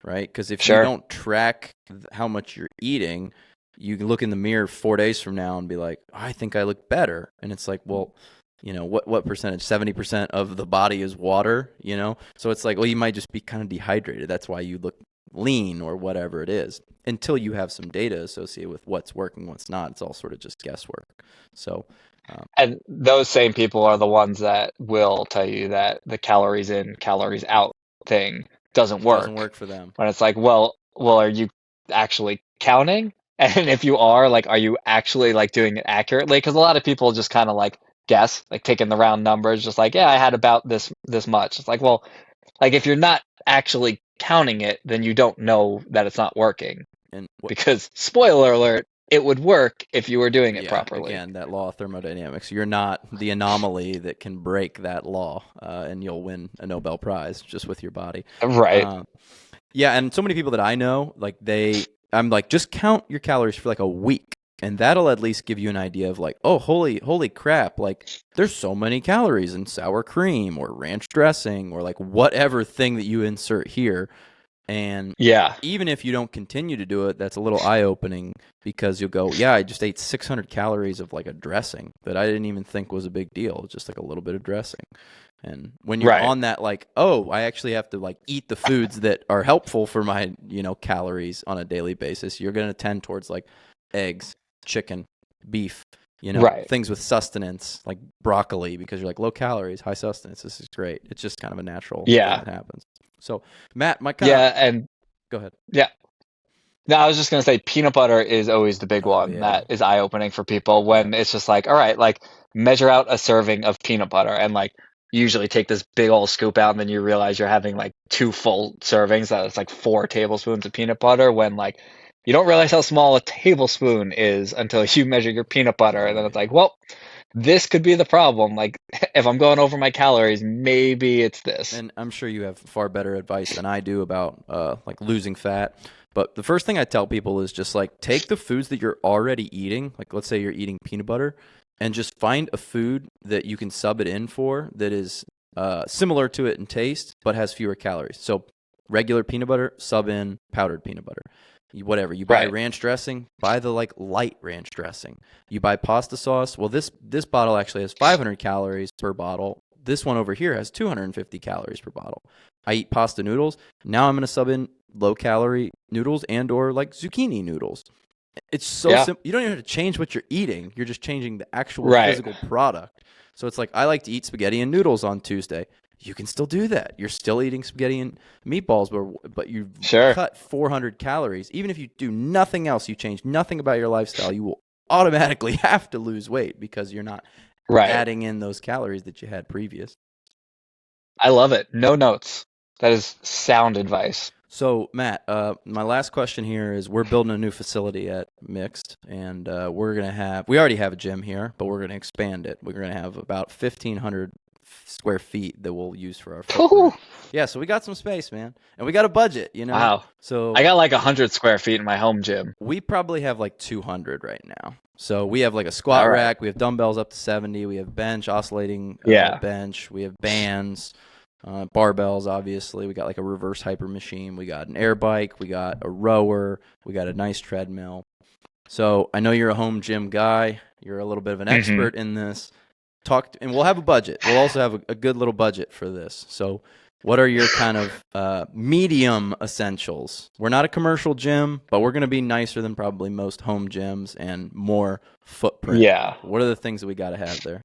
right? Because if you Sure. don't track how much you're eating, you can look in the mirror 4 days from now and be like, I think I look better. And it's like, well, you know, what percentage? 70% of the body is water, you know? So it's like, well, you might just be kind of dehydrated. That's why you look lean or whatever it is. Until you have some data associated with what's working, what's not, it's all sort of just guesswork. So, And those same people are the ones that will tell you that the calories in, calories out thing doesn't doesn't work. work for them. When it's like, well, are you actually counting? And if you are, like, are you actually like doing it accurately? Because a lot of people just kind of like guess, like taking the round numbers, just like, yeah, I had about this much. It's like, well, like if you're not actually counting it, then you don't know that it's not working. And Because spoiler alert, it would work if you were doing it yeah, properly. again, that law of thermodynamics. You're not the anomaly that can break that law, and you'll win a Nobel Prize just with your body. Right. Yeah, and so many people that I know, like I'm like, just count your calories for like a week, and that'll at least give you an idea of like, oh, holy crap, like there's so many calories in sour cream or ranch dressing or like whatever thing that you insert here. And Yeah. even if you don't continue to do it, that's a little eye-opening because you'll go, yeah, I just ate 600 calories of like a dressing that I didn't even think was a big deal, just like a little bit of dressing. And when you're Right. on that, like, oh, I actually have to like eat the foods that are helpful for my, calories on a daily basis, you're going to tend towards like eggs, chicken, beef, Right. things with sustenance, like broccoli, because you're like low calories, high sustenance. This is great. It's just kind of a natural thing Yeah. that happens. So, Matt, Yeah, and go ahead. yeah. No, I was just gonna say peanut butter is always the big Oh, one yeah. that is eye-opening for people when it's just like, all right, like measure out a serving of peanut butter and like you usually take this big old scoop out and then you realize you're having like two full servings, that it's like 4 tablespoons of peanut butter when like you don't realize how small a tablespoon is until you measure your peanut butter and then it's like, well, this could be the problem. Like if I'm going over my calories, maybe it's this. And I'm sure you have far better advice than I do about like losing fat. But the first thing I tell people is just like take the foods that you're already eating. Like let's say you're eating peanut butter, and just find a food that you can sub it in for that is similar to it in taste but has fewer calories. So regular peanut butter, sub in powdered peanut butter. Whatever you buy Right. ranch dressing, buy the like light ranch dressing. You buy pasta sauce. Well, this bottle actually has 500 calories per bottle. This one over here has 250 calories per bottle. I eat pasta noodles. Now I'm going to sub in low calorie noodles and or like zucchini noodles. It's so Yeah. simple. You don't even have to change what you're eating. You're just changing the actual Right. physical product. So it's like, I like to eat spaghetti and noodles on Tuesday. You can still do that. You're still eating spaghetti and meatballs, but you've Sure. cut 400 calories. Even if you do nothing else, you change nothing about your lifestyle, you will automatically have to lose weight because you're not Right. adding in those calories that you had previous. I love it. No notes. That is sound advice. So, Matt, my last question here is, we're building a new facility at Mixed, and we already have a gym here, but we're going to expand it. We're going to have about 1,500 square feet that we'll use for our footprint. Yeah, so we got some space, man. And we got a budget, Wow. So I got like 100 square feet in my home gym. we probably have like 200 right now. So we have like a squat All right. rack, we have dumbbells up to 70, we have bench, oscillating Yeah. bench, we have bands, barbells, obviously. We got like a reverse hyper machine. We got an air bike. We got a rower. We got a nice treadmill. So I know you're a home gym guy. You're a little bit of an expert in this. And we'll have a budget. We'll also have a good little budget for this. So what are your kind of medium essentials? We're not a commercial gym, but we're going to be nicer than probably most home gyms and more footprint. Yeah. What are the things that we got to have there?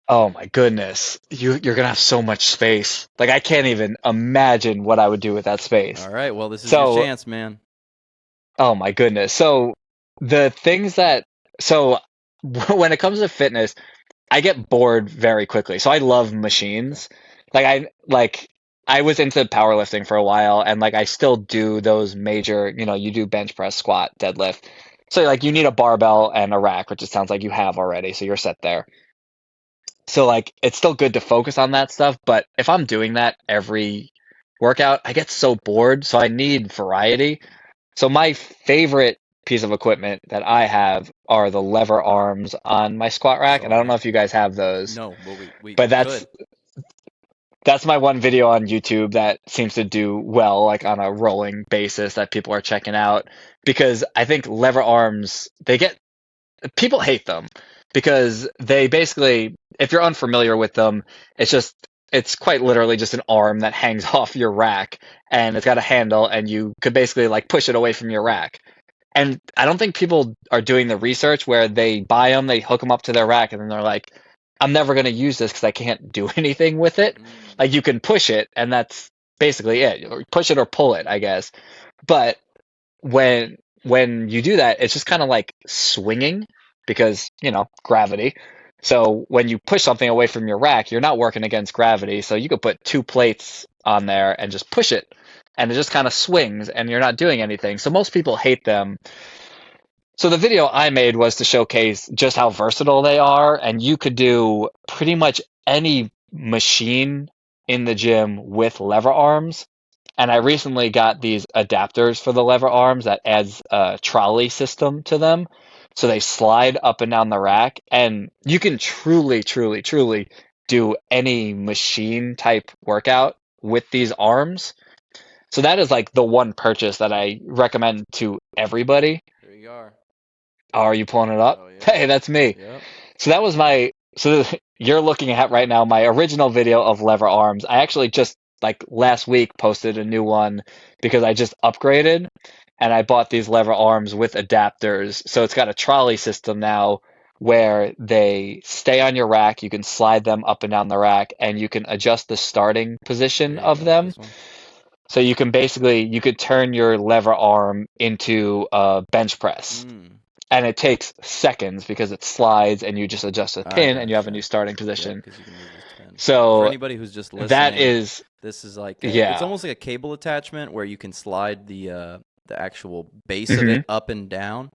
Oh my goodness. You're gonna have so much space. Like I can't even imagine what I would do with that space. All right. Well, this is So, your chance, man. oh my goodness. So the things that so when it comes to fitness, I get bored very quickly. So I love machines. Like I was into powerlifting for a while and like I still do those major, you do bench press, squat, deadlift. So like you need a barbell and a rack, which it sounds like you have already, so you're set there. So like it's still good to focus on that stuff, but if I'm doing that every workout, I get so bored, so I need variety. So my favorite piece of equipment that I have are the lever arms on my squat rack, and I Oh, don't know yeah. if you guys have those, No, but we but could. that's my one video on YouTube that seems to do well, like on a rolling basis that people are checking out because I think lever arms, people hate them because they basically, if you're unfamiliar with them, it's quite literally just an arm that hangs off your rack and it's got a handle and you could basically like push it away from your rack. And I don't think people are doing the research where they buy them, they hook them up to their rack, and then they're like, I'm never going to use this because I can't do anything with it. Like you can push it, and that's basically it. Or push it or pull it, I guess. But when you do that, it's just kind of like swinging because, gravity. So when you push something away from your rack, you're not working against gravity. So you could put two plates on there and just push it, and it just kind of swings, and you're not doing anything. So most people hate them. So the video I made was to showcase just how versatile they are, and you could do pretty much any machine in the gym with lever arms. And I recently got these adapters for the lever arms that adds a trolley system to them. So they slide up and down the rack, and you can truly, truly, truly do any machine type workout with these arms. So that is like the one purchase that I recommend to everybody. There you are. Oh, are you pulling it up? Oh, yeah. Hey, that's me. Yep. So that was so you're looking at right now my original video of lever arms. I actually just like last week posted a new one because I just upgraded and I bought these lever arms with adapters. So it's got a trolley system now where they stay on your rack. You can slide them up and down the rack and you can adjust the starting position There you of go. them. This one. So you could turn your lever arm into a bench press. And it takes seconds because it slides and you just adjust a I pin and you have a gotcha. new starting Yep, position. because you can move this pin. For So anybody who's just that listening, is, this is like it's yeah. almost like a cable attachment where you can slide the actual base of hmm it up and down,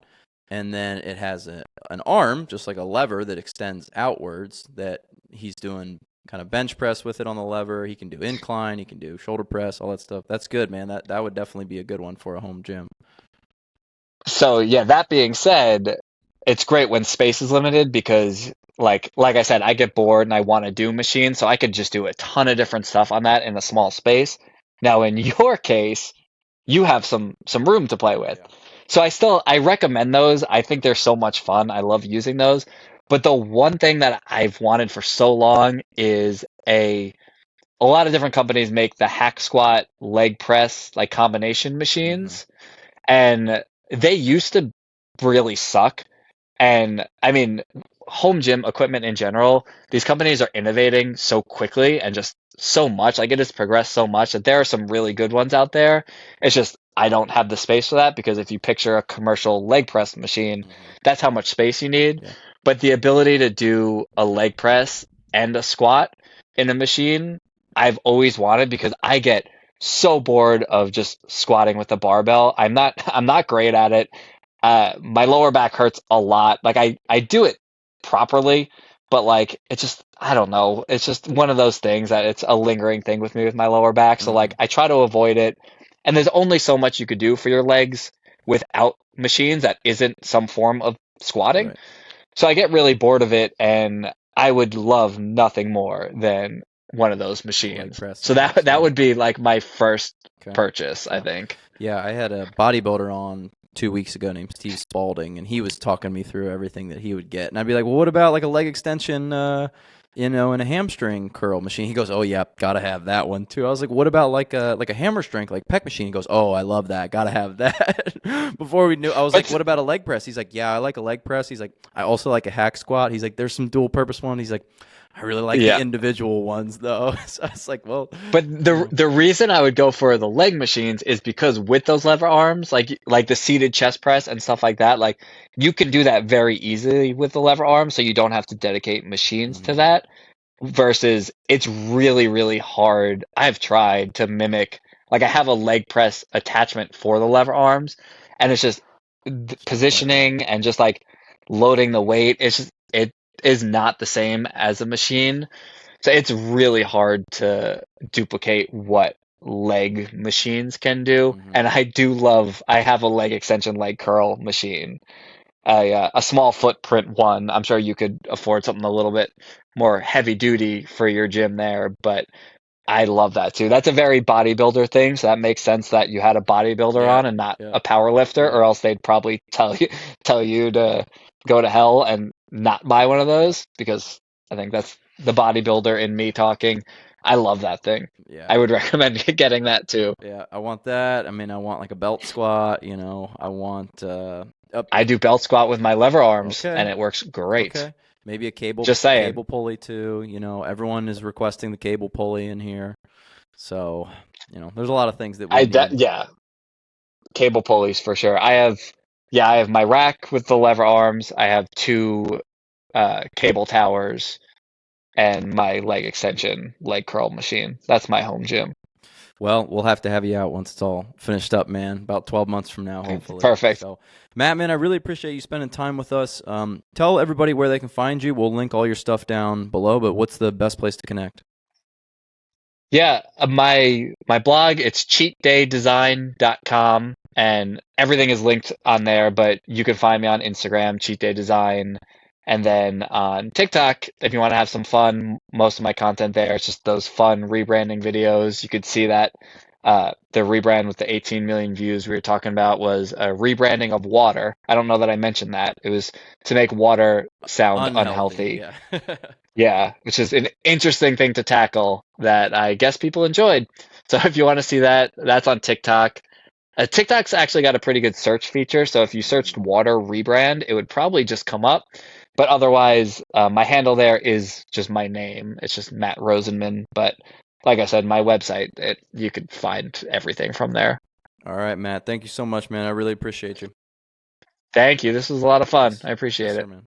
and then it has an arm, just like a lever that extends outwards. That he's doing kind of bench press with it on the lever. He can do incline, he can do shoulder press, all that stuff. That's good, man. That would definitely be a good one for a home gym. So yeah, that being said, it's great when space is limited because like I said, I get bored and I want to do machines, so I could just do a ton of different stuff on that in a small space. Now in your case, you have some room to play with. Yeah. So I recommend those. I think they're so much fun. I love using those. But the one thing that I've wanted for so long is a lot of different companies make the hack squat leg press like combination machines, and they used to really suck. And I mean, home gym equipment in general, these companies are innovating so quickly and just so much. Like it has progressed so much that there are some really good ones out there. It's just I don't have the space for that because if you picture a commercial leg press machine, Hmm. that's how much space you need. Yeah. But the ability to do a leg press and a squat in a machine, I've always wanted because I get so bored of just squatting with the barbell. I'm not great at it. My lower back hurts a lot. Like I do it properly, but like it's just I don't know. It's just one of those things that it's a lingering thing with me with my lower back. So Hmm. like I try to avoid it. And there's only so much you could do for your legs without machines that isn't some form of squatting. Right. So I get really bored of it, and I would love nothing more than one of those Leg machines. press So and leg that squat. would be like my first Okay. purchase, I Yeah. think. Yeah, I had a bodybuilder on 2 weeks ago named Steve Spalding, and he was talking me through everything that he would get. And I'd be like, well, what about like a leg extension, and a hamstring curl machine? He goes, oh yeah, gotta have that one too. I was like, what about like a hammer strength, like pec machine? He goes, oh, I love that, gotta have that. Before we knew, I was like, But what about a leg press? He's like, yeah, I like a leg press. He's like, I also like a hack squat. He's like, there's some dual purpose one. He's like, I really like the yeah, individual ones though. So I was like, well, but you the know, the reason I would go for the leg machines is because with those lever arms, like the seated chest press and stuff like that, like you can do that very easily with the lever arms, so you don't have to dedicate machines to mhm, that. Versus it's really, really hard. I've tried to mimic, like I have a leg press attachment for the lever arms, and it's just it's not quite right. positioning and just like loading the weight. It's just, it is not the same as a machine. So it's really hard to duplicate what leg machines can do. Hmm. And I have a leg extension leg curl machine, a small footprint one. I'm sure you could afford something a little bit more heavy duty for your gym there, but I love that too. That's a very bodybuilder thing, so that makes sense that you had a bodybuilder Yeah, on and not yeah, a power lifter, yeah, or else they'd probably tell you to go to hell and not buy one of yeah, those because I think that's the bodybuilder in me talking. I love that thing. yeah, I would recommend getting that too. yeah. I want that. I mean, I want like a belt squat. I want up. I do belt squat with my lever arms and Okay, it works great. okay. Maybe a cable Just saying. cable pulley too. Everyone is requesting the cable pulley in here. So, there's a lot of things that we need. Yeah, cable pulleys for sure. I have my rack with the lever arms. I have two cable towers and my leg extension, leg curl machine. That's my home gym. Well, we'll have to have you out once it's all finished up, man. About 12 months from now, hopefully. Perfect. So, Matt, man, I really appreciate you spending time with us. Tell everybody where they can find you. We'll link all your stuff down below, but what's the best place to connect? Yeah, my blog, it's cheatdaydesign.com and everything is linked on there, but you can find me on Instagram, Cheat Day Design, and then on TikTok if you want to have some fun. Most of my content there is just those fun rebranding videos. You could see that the rebrand with the 18 million views we were talking about was a rebranding of water. I don't know that I mentioned that. It was to make water sound Unhealthy, unhealthy. yeah. Yeah, which is an interesting thing to tackle that I guess people enjoyed. So if you want to see that, that's on TikTok. TikTok's actually got a pretty good search feature, so if you searched Mhm. water rebrand, it would probably just come up. But otherwise, my handle there is just my name. It's just Matt Rosenman. But like I said, my website, you could find everything from there. All right, Matt. Thank you so much, man. I really appreciate you. Thank you. This was a lot of fun. Yes. I Yes, appreciate sir, it. man.